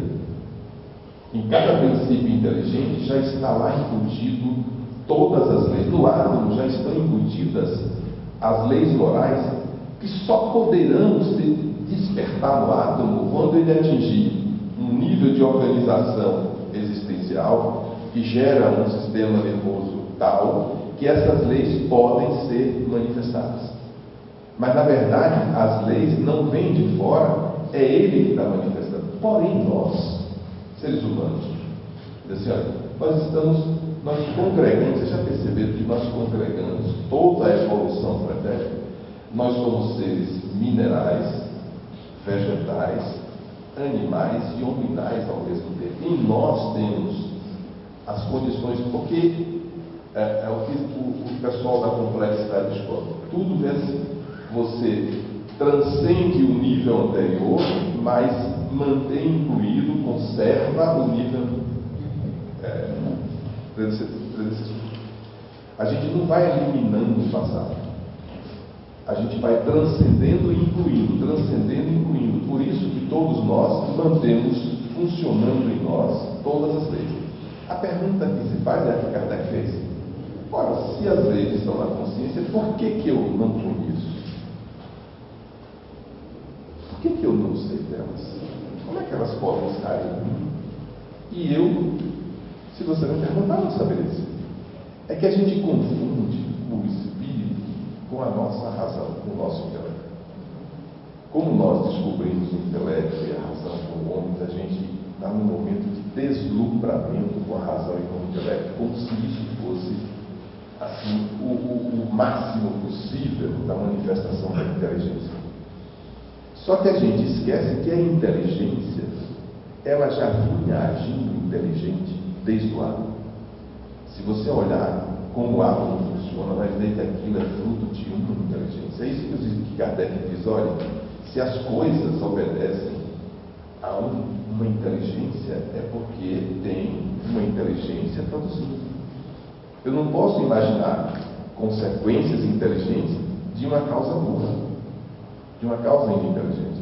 Em cada princípio inteligente já está lá embutido todas as leis. No átomo já estão embutidas as leis morais que só poderão se despertar no átomo quando ele atingir um nível de organização existencial que gera um sistema nervoso tal que essas leis podem ser manifestadas. Mas, na verdade, as leis não vêm de fora, é ele que está manifestando. Porém, nós, seres humanos, assim, olha, nós congregamos, vocês já perceberam que nós congregamos toda a evolução frenética? Nós somos seres minerais, vegetais, animais e hominais ao mesmo tempo. Em nós temos as condições, porque é o que o pessoal da complexidade descobre. Tudo vezes você transcende o nível anterior, mas mantém incluído, conserva o nível predecessor. A gente não vai eliminando o passado. A gente vai transcendendo e incluindo, transcendendo e incluindo. Por isso que todos nós mantemos funcionando em nós todas as leis. A pergunta que se faz é a que Kardec fez. Ora, se as leis estão na consciência, por que eu não conheço? Por que eu não sei delas? Como é que elas podem estar em mim? E eu, se você me perguntar, não saberia dizer. É que a gente confunde o espírito com a nossa razão, com o nosso intelecto. Como nós descobrimos o intelecto e a razão como homens, a gente está num momento de deslumbramento com a razão e com o intelecto, como se isso fosse assim, o máximo possível da manifestação da inteligência. Só que a gente esquece que a inteligência, ela já vinha agindo inteligente desde o átomo. Se você olhar como o átomo funciona, vai ver que aquilo é fruto de uma inteligência. É isso que Kardec diz: olha, se as coisas obedecem a uma inteligência, é porque tem uma inteligência produzindo. Eu não posso imaginar consequências inteligentes de uma causa burra, de uma causa inteligente.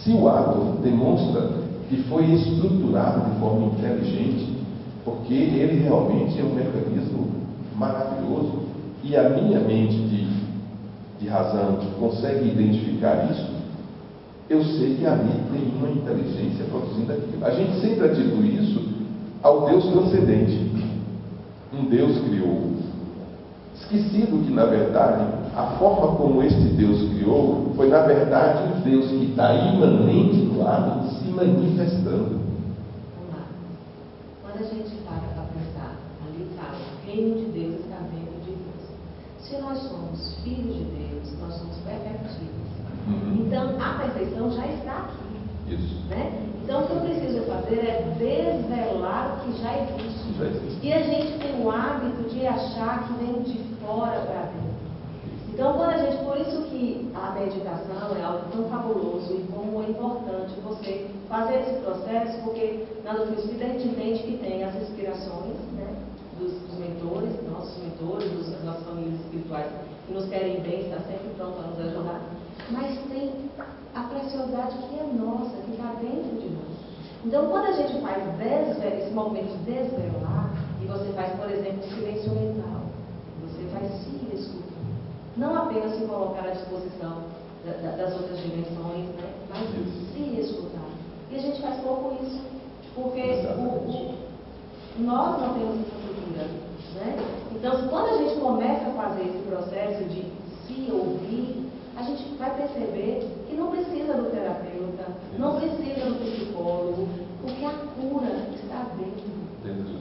Se o átomo demonstra que foi estruturado de forma inteligente, porque ele realmente é um mecanismo maravilhoso, e a minha mente de razão consegue identificar isso, eu sei que ali tem uma inteligência produzindo aquilo. A gente sempre atribui isso ao Deus transcendente. Um Deus criou. Esquecido que, na verdade, a forma como este Deus criou foi, na verdade, um Deus que está imanente do átomo se manifestando. Vamos lá. Quando a gente para para pensar, ali fala, o reino de Deus está dentro de Deus. Se nós somos filhos de Deus, nós somos perfeitíveis. Então, a perfeição já está aqui. Isso. Né? Então, o que eu preciso fazer é desvelar o que já existe. Já existe. E a gente tem o hábito de achar que vem de fora para dentro. Então, quando a gente, por isso que a meditação é algo tão fabuloso e como é importante você fazer esse processo, porque na doutrina espírita a gente entende que tem as inspirações, né, dos mentores, das nossas famílias espirituais que nos querem bem, está sempre pronto a nos ajudar, mas tem a preciosidade que é nossa, que está dentro de nós. Então, quando a gente faz esse momento de desvelar, e você faz, por exemplo, silêncio mental, você vai se escutar. Não apenas se colocar à disposição das outras dimensões, né? Mas se escutar. E a gente faz pouco isso, porque nós não temos essa cultura, né? Então, quando a gente começa a fazer esse processo de se ouvir, a gente vai perceber que não precisa do terapeuta, não precisa do psicólogo, porque a cura está dentro.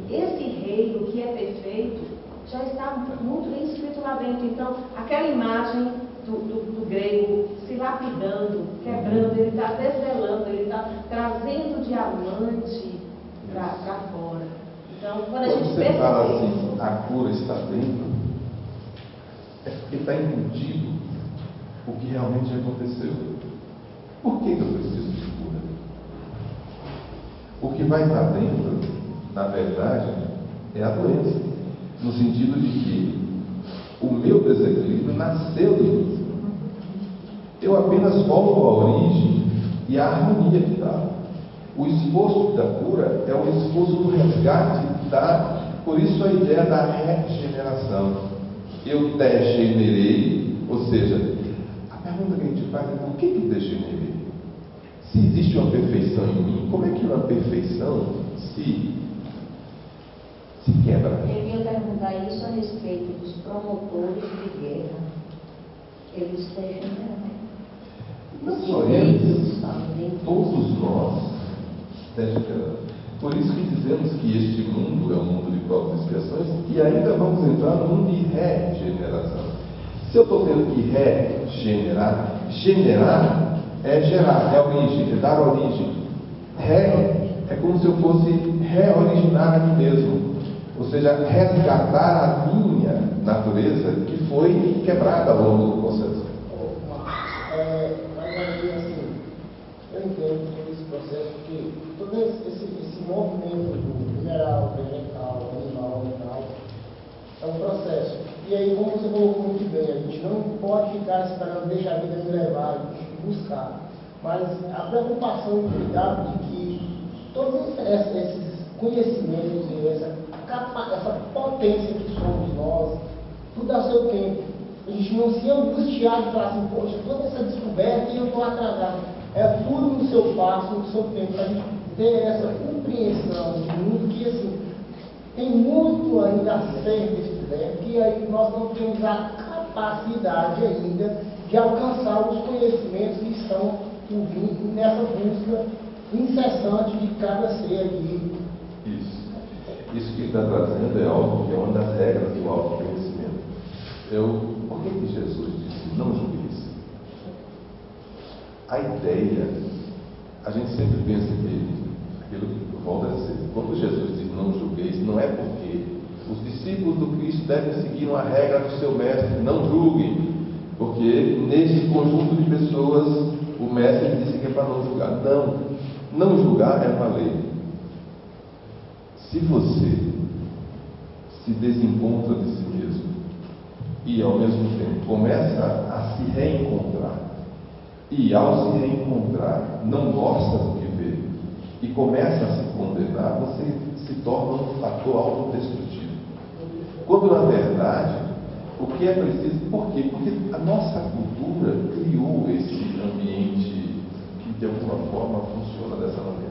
Esse reino que é perfeito já está muito bem escrito lá dentro. Então, aquela imagem do grego se lapidando, quebrando, ele está desvelando, ele está trazendo diamante para fora. Então, quando a gente você fala assim, a cura está dentro, é porque está embutido o que realmente aconteceu. Por que eu preciso de cura? O que vai estar dentro, na verdade, é a doença. No sentido de que o meu desequilíbrio nasceu de mim. Eu apenas volto à origem e à harmonia que dá. O esforço da cura é o esforço do resgate por isso a ideia da regeneração. Eu degenerei, ou seja, a pergunta que a gente faz é por que degenerei? Se existe uma perfeição em mim, como é que uma perfeição se quebra? Eu ia perguntar isso a respeito dos promotores de guerra. Eles degeneram. Não só eles, todos nós degeneramos. Por isso que dizemos que este mundo é um mundo de provas e expiações e ainda vamos entrar no mundo de regeneração. Se eu estou tendo que regenerar, generar é gerar, é origem, é dar origem. como se eu fosse reoriginar a mim mesmo, ou seja, resgatar a minha natureza que foi quebrada ao longo do processo. Mas aí, assim, eu entendo todo esse processo, porque todo esse movimento do mineral, vegetal, animal e tal, é um processo. E aí, como você colocou muito bem, a gente não pode ficar esperando, deixar a vida me levar e buscar. Mas a preocupação e o cuidado de que todos esses conhecimentos e essa potência que somos nós, tudo a seu tempo. A gente não se angustiar de falar assim, poxa, toda essa descoberta e eu estou atrasado. É tudo no seu passo, no seu tempo, para a gente ter essa compreensão de mundo que, assim, tem muito ainda a ser descoberto, que aí nós não temos a capacidade ainda de alcançar os conhecimentos que estão por vir nessa busca incessante de cada ser aqui. Isso que ele está trazendo é algo que é uma das regras do autoconhecimento. Por que Jesus disse não julgueis? A ideia, a gente sempre pensa que, aquilo que volta a dizer, quando Jesus diz não julgueis, não é porque os discípulos do Cristo devem seguir uma regra do seu mestre, não julguem, porque nesse conjunto de pessoas o mestre disse que é para não julgar. Não julgar é uma lei. Se você se desencontra de si mesmo e ao mesmo tempo começa a se reencontrar, e ao se reencontrar não gosta do que vê e começa a se condenar, você se torna um fator autodestrutivo. Quando na verdade o que é preciso, por quê? Porque a nossa cultura criou esse ambiente que de alguma forma funciona dessa maneira.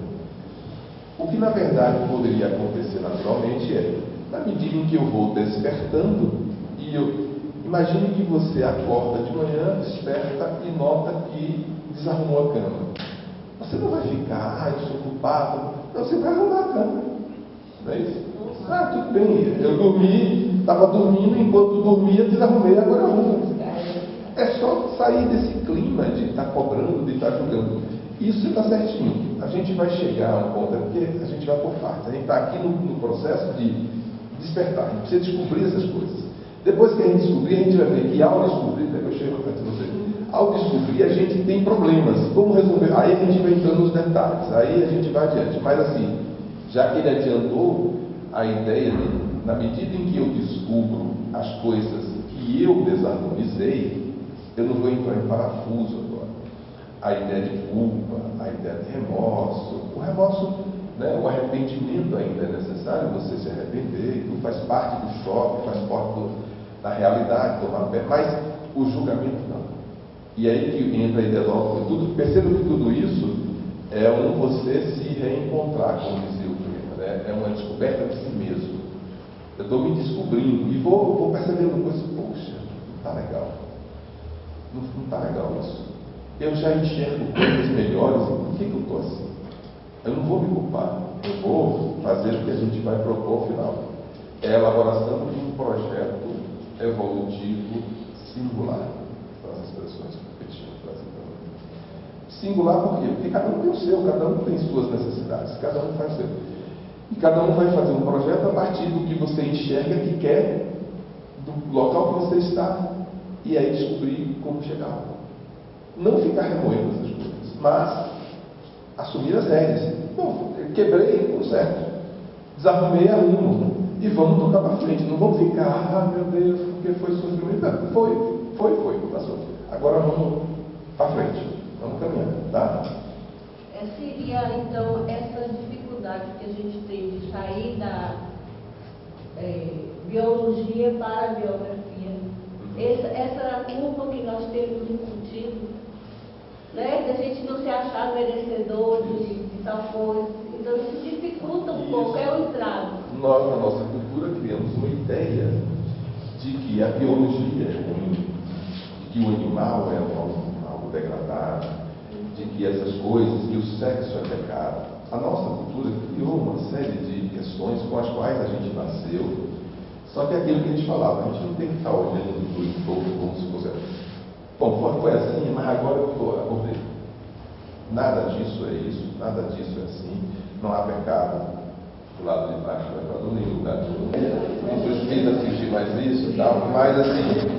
O que na verdade poderia acontecer naturalmente é, na medida em que eu vou despertando, e imagine que você acorda de manhã, desperta e nota que desarrumou a cama. Você não vai ficar, eu sou culpado. Não, você vai arrumar a cama. Não é isso? Tudo bem, eu dormi, estava dormindo, enquanto dormia, desarrumei, agora eu arrumo. É só sair desse clima de estar cobrando, de estar julgando. Isso está certinho. A gente vai chegar a um ponto, porque a gente vai por partes. A gente está aqui no processo de despertar. A gente precisa descobrir essas coisas. Depois que a gente descobrir, a gente vai ver que ao descobrir, eu chego antes de você, ao descobrir a gente tem problemas. Como resolver? Aí a gente vai entrando nos detalhes. Aí a gente vai adiante. Mas assim, já que ele adiantou a ideia de, na medida em que eu descubro as coisas que eu desarmonizei, eu não vou entrar em parafuso agora. A ideia de culpa, a ideia de remorso. O remorso, né, o arrependimento ainda é necessário, você se arrepender, tudo faz parte do choque, faz parte da realidade, tomar pé, mas o julgamento não. E aí que entra a ideia do autoconhecimento. Perceba que tudo isso é você se reencontrar, como dizia o Freeman, né? É uma descoberta de si mesmo. Eu estou me descobrindo e vou percebendo coisas, poxa, não está legal. Não está legal isso. Eu já enxergo coisas melhores, e por que eu estou assim? Eu não vou me culpar, eu vou fazer o que a gente vai propor ao final. É a elaboração de um projeto evolutivo singular. São as expressões que eu tinha trazido. Singular por quê? Porque cada um tem o seu, cada um tem suas necessidades, cada um faz o seu. E cada um vai fazer um projeto a partir do que você enxerga que quer, do local que você está, e aí descobrir como chegar lá. Não ficar remoendo essas coisas, mas assumir as rédeas. Bom, quebrei, tudo certo. Desarrumei, arrumo. E vamos tocar para frente. Não vamos ficar, meu Deus, porque foi sofrimento. Não, foi, passou. Agora vamos para frente. Vamos caminhando, tá? Seria, então, essa dificuldade que a gente tem de sair da biologia para a biografia. Essa culpa que nós temos incutido, né? Da gente não se achar merecedor de tal coisa. Então isso dificulta um pouco, é o entrave. Nós, na nossa cultura, criamos uma ideia de que a biologia é ruim, de que o animal é algo degradado, de que essas coisas, que o sexo é pecado. A nossa cultura criou uma série de questões com as quais a gente nasceu. Só que é aquilo que a gente falava, a gente não tem que estar olhando do todo como se fosse. Bom, foi assim, mas agora eu acordei. Nada disso é isso, nada disso é assim. não há pecado, do lado de baixo do Equador, nem lugar nenhum. Não precisa sentir mais isso e tal, mas assim,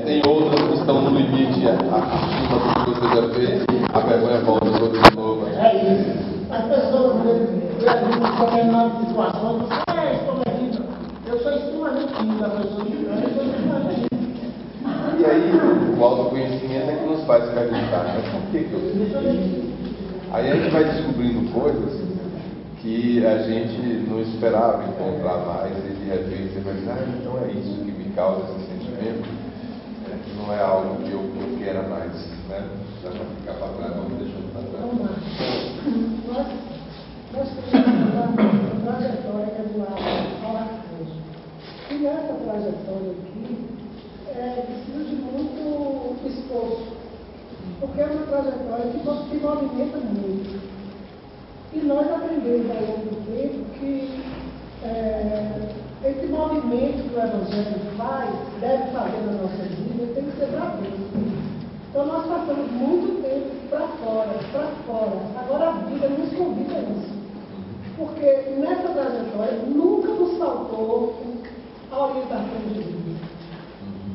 tem outras que estão no limite acima do que você já fez, a vergonha volta de novo. É isso. As pessoas em determinadas situações dizem, estou aqui. Eu sou extremamente tímido, a pessoa eu sou extremamente tímido. E aí, o autoconhecimento é que nos faz acreditar, mas por que eu sou tímido? Aí a gente vai descobrindo coisas que a gente não esperava encontrar mais e de repente você vai dizer, então é isso que me causa esse sentimento, que não é algo que eu queira mais, né? Já para ficar para trás, vamos deixando para trás. Nós temos uma trajetória que é do lado ao arcanjo. E nessa trajetória aqui, precisa de muito esforço, porque é uma trajetória que movimenta muito. E nós aprendemos ao longo do tempo que esse movimento que o Evangelho deve fazer na nossa vida, tem que ser para dentro. Então nós passamos muito tempo para fora. Agora a vida nos convida a isso. Porque nessa trajetória nunca nos faltou a orientação de vida.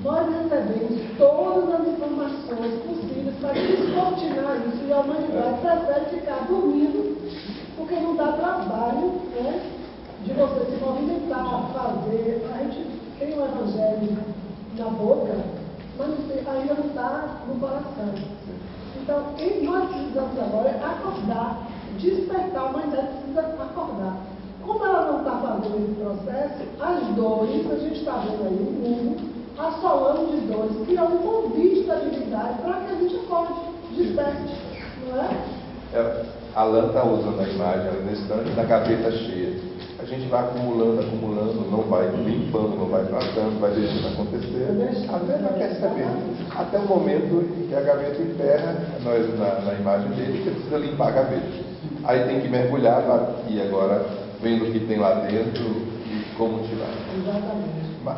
Nós recebemos todas as informações possíveis para descortinar isso, e a humanidade prefere ficar dormindo, porque não dá trabalho, né, de você se movimentar, fazer. A gente tem o Evangelho na boca, mas ainda não está no coração. Então, o que nós precisamos agora é acordar, despertar, a humanidade precisa acordar. Como ela não está fazendo esse processo, as dores, a gente está vendo aí o mundo assolando de dores, que é um convite da divindade para que a gente acorde, desperte, não é? A lã está usando a imagem nesse instante da gaveta cheia. A gente vai acumulando, não vai limpando, não vai tratando, vai deixando acontecer, até vai perceber. Até o momento em que a gaveta enterra, nós na imagem dele, você precisa limpar a gaveta. Aí tem que mergulhar e agora vendo o que tem lá dentro e como tirar. Exatamente. Mas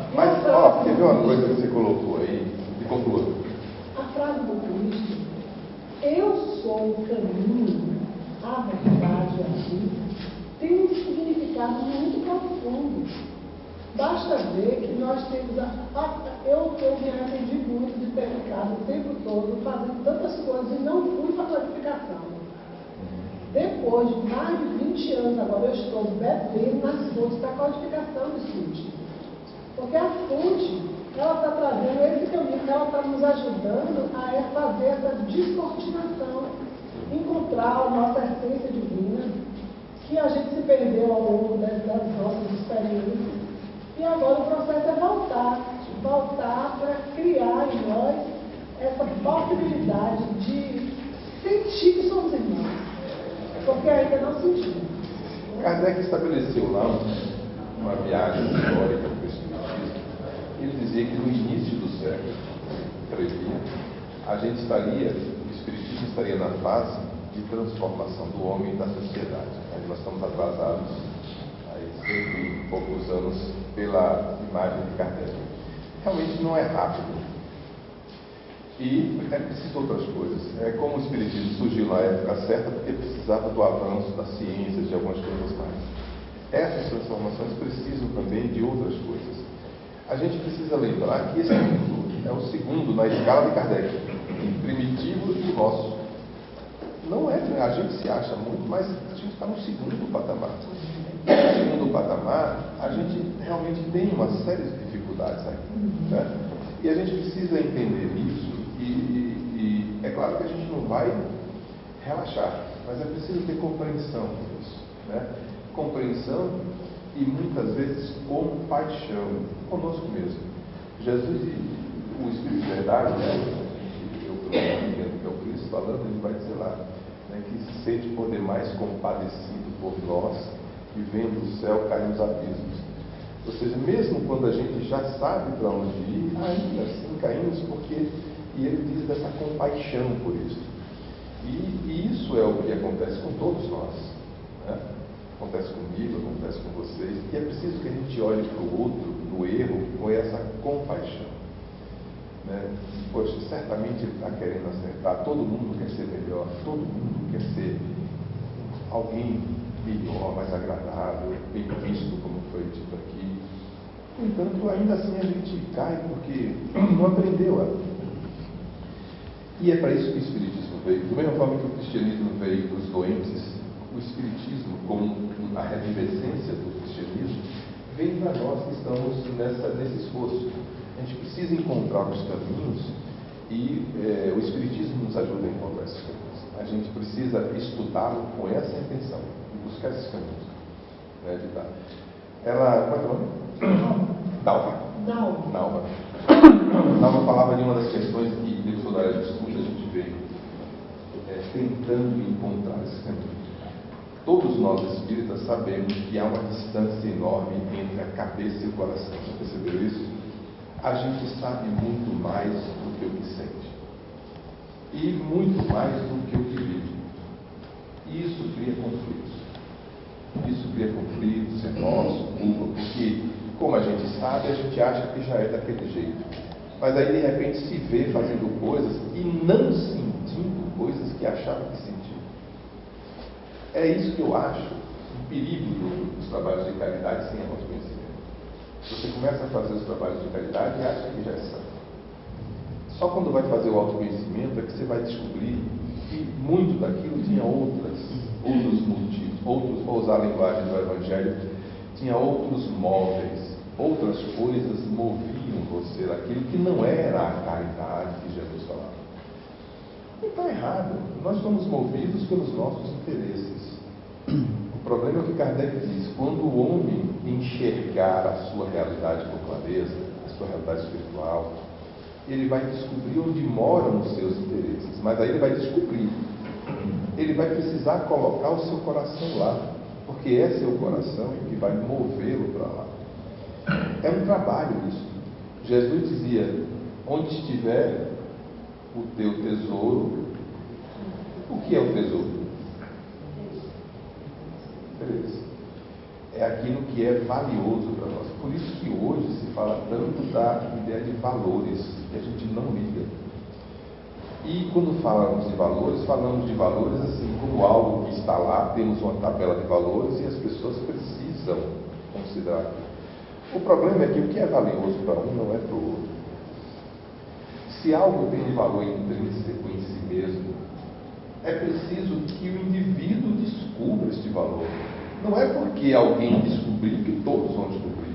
quer ver uma coisa que você colocou aí? E conclua. A frase do Cristo, eu sou o caminho, a verdade e a vida, tem um significado muito profundo. Basta ver que nós temos eu me arrependi muito de ter ficado o tempo todo fazendo tantas coisas e não fui para a codificação. Depois de mais de 20 anos agora, eu estou bebendo nas fontes da codificação do SUT. Porque a fonte, ela está trazendo esse caminho, ela está nos ajudando a fazer essa descortinação, encontrar a nossa essência divina, que a gente se perdeu ao longo das nossas experiências. E agora o processo é voltar para criar em nós essa possibilidade de sentir que somos irmãos, porque ainda não sentimos. Kardec estabeleceu lá uma viagem histórica para o Espiritismo. Ele dizia que no início do século, previa, o Espiritismo estaria na fase de transformação do homem e da sociedade. Aí nós estamos atrasados aí 100 e poucos anos pela imagem de Kardec. Realmente não é rápido. E é preciso outras coisas. É como o Espiritismo surgiu na época certa, porque precisava do avanço da ciência, de algumas coisas mais. Essas transformações precisam também de outras coisas. A gente precisa lembrar que esse mundo é o segundo na escala de Kardec, primitivo e nosso. Não é, a gente se acha muito, mas a gente está no segundo patamar. No segundo patamar, a gente realmente tem uma série de dificuldades aí. Né? E a gente precisa entender isso. E é claro que a gente não vai relaxar, mas é preciso ter compreensão disso, né? Compreensão e muitas vezes compaixão conosco mesmo. Jesus, o Espírito de Verdade, né? Eu entendo que é o Cristo falando, ele vai dizer lá, né, que se sente por demais compadecido por nós e vendo o céu cair nos abismos. Ou seja, mesmo quando a gente já sabe para onde ir, ainda assim caímos porque... E ele diz dessa compaixão por isso. E isso é o que acontece com todos nós. Né? Acontece comigo, acontece com vocês. E é preciso que a gente olhe para o outro, no erro, com essa compaixão. Né? Poxa, certamente ele está querendo acertar. Todo mundo quer ser melhor. Todo mundo quer ser alguém melhor, mais agradável, bem visto, como foi dito aqui. No entanto, ainda assim a gente cai porque não aprendeu a. E é para isso que o Espiritismo veio. Da mesma forma que o cristianismo veio para os doentes, o Espiritismo, como a revivescência do cristianismo, vem para nós que estamos nesse esforço. A gente precisa encontrar os caminhos e o Espiritismo nos ajuda a encontrar esses caminhos. A gente precisa estudá-lo com essa intenção, e buscar esses caminhos. Né, de dar. Ela, como é que é o nome? Dalva. Dalva falava de uma das questões que, dentro da área de estudo, a gente veio tentando encontrar esse caminho. Todos nós espíritas sabemos que há uma distância enorme entre a cabeça e o coração. Já percebeu isso? A gente sabe muito mais do que o que sente. E muito mais do que o que vive. E isso cria conflitos. Isso cria conflitos, remorso, culpa, porque, como a gente sabe, a gente acha que já é daquele jeito. Mas aí, de repente, se vê fazendo coisas e não sentindo coisas que achava que sentia. É isso que eu acho um perigo dos trabalhos de caridade sem autoconhecimento. Você começa a fazer os trabalhos de caridade e acha que já é santo. Só quando vai fazer o autoconhecimento é que você vai descobrir que muito daquilo tinha outros motivos, vou usar a linguagem do Evangelho, tinha outros móveis, outras coisas moviam você daquilo que não era a caridade que Jesus falava. E está errado. Nós somos movidos pelos nossos interesses. O problema é o que Kardec diz: quando o homem enxergar a sua realidade por clareza, a sua realidade espiritual, ele vai descobrir onde moram os seus interesses. Mas aí ele vai descobrir. Ele vai precisar colocar o seu coração lá, porque é seu coração que vai movê-lo para lá. É um trabalho isso. Jesus dizia: onde estiver o teu tesouro. O que é o tesouro? É aquilo que é valioso para nós. Por isso que hoje se fala tanto da ideia de valores, que a gente não liga. E quando falamos de valores assim, como algo que está lá, temos uma tabela de valores e as pessoas precisam considerar. O problema é que o que é valioso para um não é para o outro. Se algo tem um valor intrínseco em si mesmo, é preciso que o indivíduo descubra este valor. Não é porque alguém descobriu que todos vão descobrir.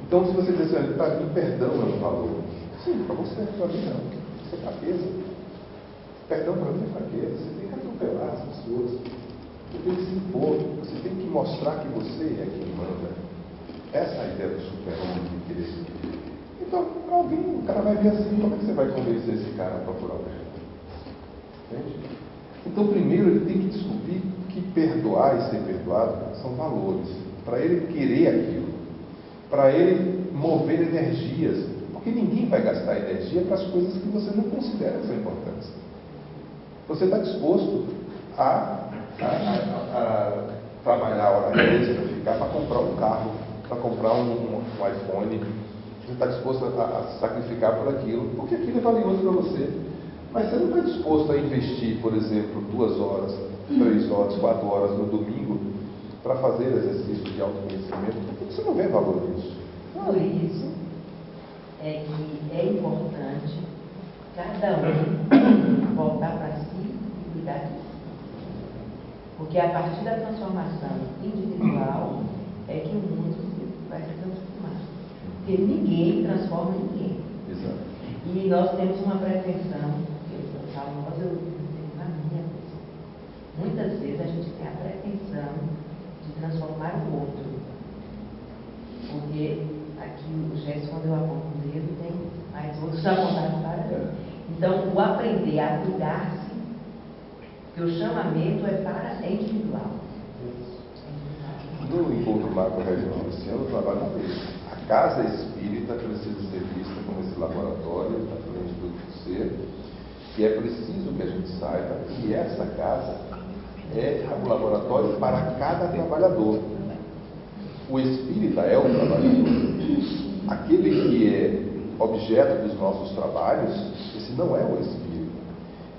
Então, se você diz assim, para mim, perdão é um valor. Sim, para você, para mim não. Isso é fraqueza. Perdão para mim é fraqueza. Você tem que atropelar as pessoas. Você tem que se impor. Você tem que mostrar que você é quem manda. Essa é a ideia do super-homem que querer. Então, para alguém, o cara vai ver assim, como é que você vai convencer esse cara a procurar o perdão? Entende? Então, primeiro, ele tem que descobrir que perdoar e ser perdoado são valores. Para ele querer aquilo. Para ele mover energias. Porque ninguém vai gastar energia para as coisas que você não considera são importantes. Você está disposto a trabalhar hora extra, ficar para comprar um carro, para comprar um iPhone. Você está disposto a sacrificar por aquilo, porque aquilo é valioso para você. Mas você não está disposto a investir, por exemplo, 2 horas, 3 horas, 4 horas no domingo para fazer exercício de autoconhecimento, porque você não vê valor nisso. Por isso é que é importante cada um voltar para si e cuidar de si. Porque a partir da transformação individual é que o mundo vai se transformar. Porque ninguém transforma ninguém. Exato. E nós temos uma pretensão, eu falo nós, eu tenho na minha pessoa. Muitas vezes a gente tem a pretensão de transformar o outro. Porque aqui o gesto, quando eu aponto o dedo, tem mais outros apontados para ele. Então, o aprender a cuidar-se, que o chamamento é individual. No encontro macro regional esse ano, eu trabalho com isso. A casa espírita precisa ser vista como esse laboratório na frente do ser, que é preciso que a gente saiba que essa casa é um laboratório para cada trabalhador. O espírita é o trabalhador. Aquele que é objeto dos nossos trabalhos, esse não é o espírito.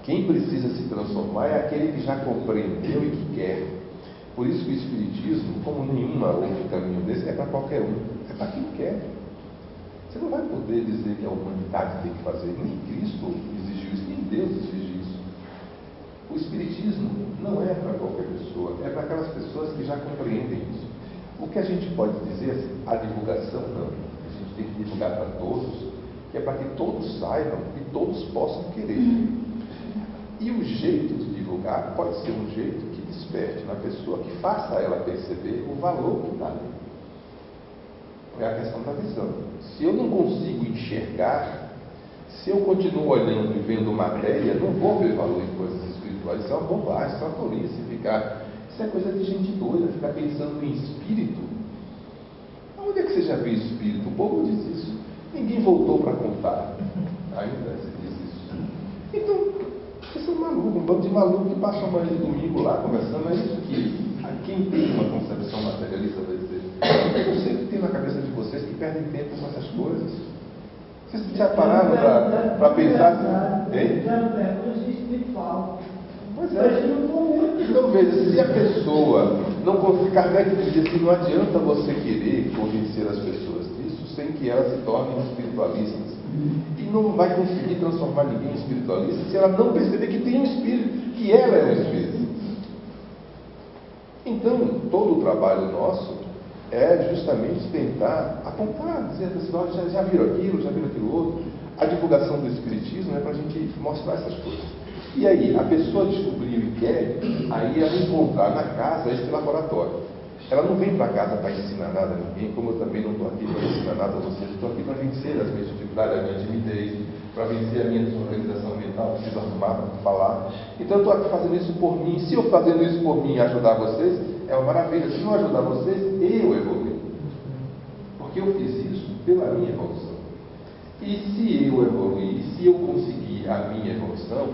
Quem precisa se transformar é aquele que já compreendeu e que quer. Por isso que o Espiritismo, como nenhuma outro caminho desse, é para qualquer um, é para quem quer. Você não vai poder dizer que a humanidade tem que fazer, nem Cristo exigiu isso, nem Deus exige isso. O Espiritismo não é para qualquer pessoa, é para aquelas pessoas que já compreendem isso. O que a gente pode dizer, assim, a divulgação não, a gente tem que divulgar para todos, que é para que todos saibam e todos possam querer. E o jeito de divulgar pode ser um jeito que desperte na pessoa, que faça ela perceber o valor que está ali. É a questão da visão. Se eu não consigo enxergar, se eu continuo olhando e vendo matéria, não vou ver valor em coisas espirituais. Isso é uma bobagem, isso é uma tolice. Isso é coisa de gente doida, ficar pensando em espírito. Onde é que você já viu espírito? O povo diz isso. Ninguém voltou para contar. Ainda se diz isso. Então, vocês são malucos, um bando de malucos que passam amanhã de domingo lá conversando. É isso que quem tem uma concepção materialista vai dizer. Eu não sei o que tem na cabeça de vocês que perdem tempo com essas coisas. Vocês já pararam para pensar? Hein? Pois é. Então veja, se a pessoa não conseguir, Kardec dizia que não adianta você querer convencer as pessoas disso sem que elas se tornem espiritualistas. E não vai conseguir transformar ninguém em espiritualista se ela não perceber que tem um espírito, que ela é um espírito. Então, todo o trabalho nosso é justamente tentar apontar, dizer assim, olha, já viram aquilo outro. A divulgação do Espiritismo é para a gente mostrar essas coisas. E aí, a pessoa descobriu e quer, aí ela encontrar na casa esse laboratório. Ela não vem para casa para ensinar nada a ninguém, como eu também não estou aqui para ensinar nada a vocês. Estou aqui para vencer as minhas dificuldades, a minha timidez, para vencer a minha desorganização mental, preciso arrumar para falar. Então eu estou aqui fazendo isso por mim. Se eu fazendo isso por mim ajudar vocês, é uma maravilha. Se não ajudar vocês, eu evoluo. Porque eu fiz isso pela minha evolução. E se eu evoluir, se eu conseguir a minha evolução,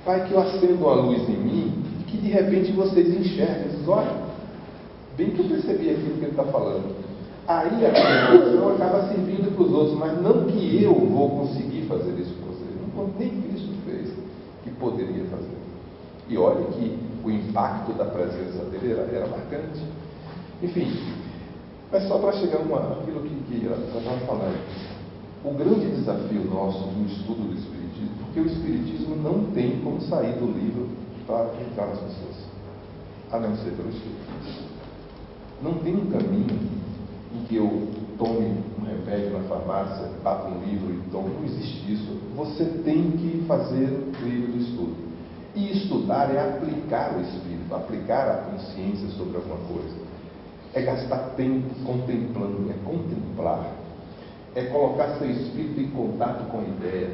vai que eu acendo uma luz em mim, que de repente vocês enxergam. Diz, olha, bem que eu percebi aquilo que ele está falando. Aí a minha evolução acaba servindo para os outros, mas não que eu vou conseguir fazer isso com vocês. Não, nem Cristo fez que poderia fazer. E olha que o impacto da presença dele era marcante. Enfim, mas só para chegar aquilo que eu estava falando. O grande desafio nosso no estudo do Espiritismo, porque o Espiritismo não tem como sair do livro para entrar nas pessoas, a não ser pelo Espiritismo. Não tem um caminho em que eu tome um remédio na farmácia, bata um livro e tome. Não existe isso. Você tem que fazer o livro do estudo. E estudar é aplicar o Espírito, aplicar a consciência sobre alguma coisa. É gastar tempo contemplando, é contemplar. É colocar seu espírito em contato com a ideia.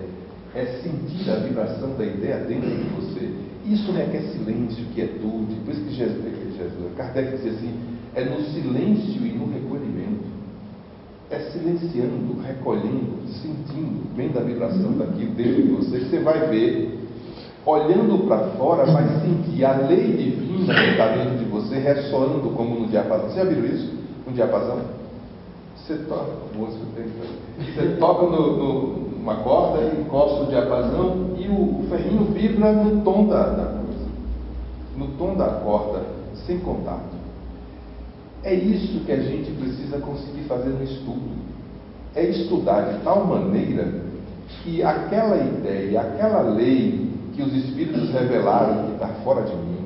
É sentir a vibração da ideia dentro de você. Isso requer silêncio, quietude. Por isso que Kardec dizia assim, é no silêncio e no recolhimento. É silenciando, recolhendo, sentindo, vendo a vibração daquilo dentro de você, que você vai ver. Olhando para fora, vai sentir a lei divina que está dentro de você, ressoando como no diapasão. Você já viu isso? No diapasão? Você toca, você toca numa corda e encosta o diapasão e o ferrinho vibra no tom da coisa, no tom da corda, sem contato. É isso que a gente precisa conseguir fazer no estudo. É estudar de tal maneira que aquela ideia, aquela lei que os Espíritos revelaram que está fora de mim,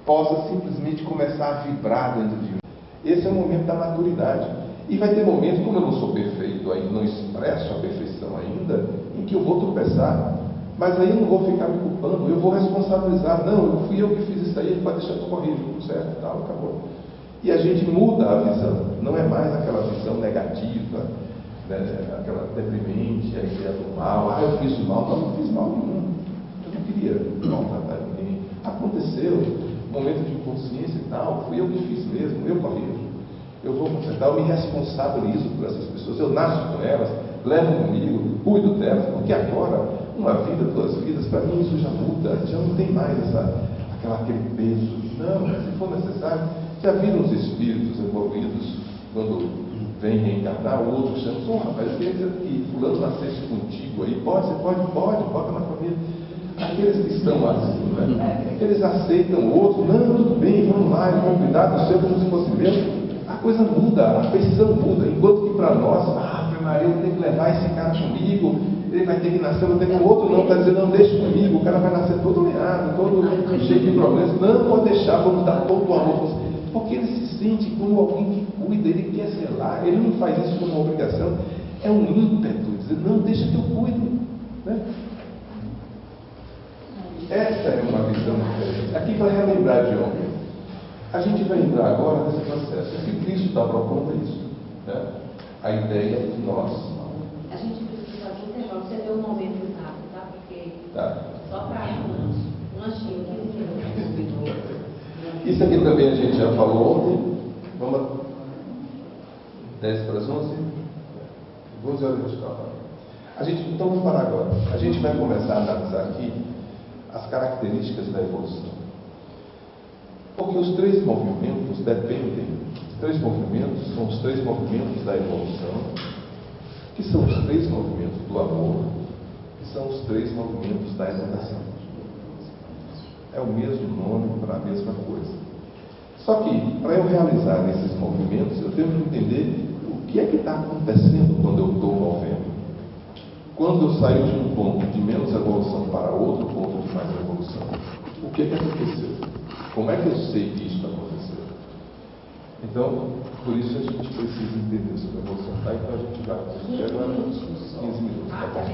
possa simplesmente começar a vibrar dentro de mim. Esse é o momento da maturidade. E vai ter momentos, como eu não sou perfeito ainda, não expresso a perfeição ainda, em que eu vou tropeçar. Mas aí eu não vou ficar me culpando, eu vou responsabilizar. Não, fui eu que fiz isso aí, pode deixar que eu corrijo, tudo certo, tal, acabou. E a gente muda a visão. Não é mais aquela visão negativa, né, aquela deprimente, a ideia do mal. Eu fiz mal. Não fiz mal nenhum. Eu não queria maltratar ninguém. Aconteceu, momento de inconsciência e tal, fui eu que fiz mesmo, eu corrijo. Eu vou consertar, eu me responsabilizo por essas pessoas, eu nasço com elas, levo comigo, cuido delas, porque agora, uma vida, 2 vidas, para mim isso já muda, já não tem mais aquele peso. Não, se for necessário, já viram os espíritos evoluídos, quando vem reencarnar, o outro chama, rapaz, eu queria dizer que fulano nascesse contigo aí, você pode, bota na família. aqueles que estão assim, né? Eles aceitam o outro, não, tudo bem, vamos lá, vamos cuidar do seu como se fosse meu. A coisa muda, a afeição muda, enquanto que para nós, Maria, eu tenho que levar esse cara comigo, ele vai ter que nascer, eu tenho o outro não, está dizendo, não, deixa comigo, o cara vai nascer todo leado, todo cheio de problemas, não, pode deixar, vamos dar todo o amor, porque ele se sente como alguém que cuida, ele quer zelar, ele não faz isso como uma obrigação, é um ímpeto, dizer, não, deixa que eu cuido, né? Essa é uma visão diferente. Aqui para relembrar de ontem, a gente vai entrar agora nesse processo, o que Cristo está propondo é isso, né? A ideia de nós. A gente precisa fazer um intervalo. Você deu um momento rápido, tá? Porque Tá. só para um lanchinho, 15 minutos. Isso aqui também a gente já falou ontem. Vamos lá. 10 para as 11? 12 horas de escola. Então vamos parar agora. A gente vai começar a analisar aqui as características da evolução. Porque os três movimentos dependem. Os três movimentos são os três movimentos da evolução, que são os três movimentos do amor, que são os três movimentos da educação. É o mesmo nome para a mesma coisa. Só que, para eu realizar esses movimentos, eu tenho que entender o que é que está acontecendo quando eu estou movendo. Quando eu saio de um ponto de menos evolução para outro ponto de mais evolução, o que é que aconteceu? Como é que eu sei que isso aconteceu? Então, por isso a gente precisa entender sobre a evolução. Tá? Então a gente vai assistir agora 15 minutos. Tá bom?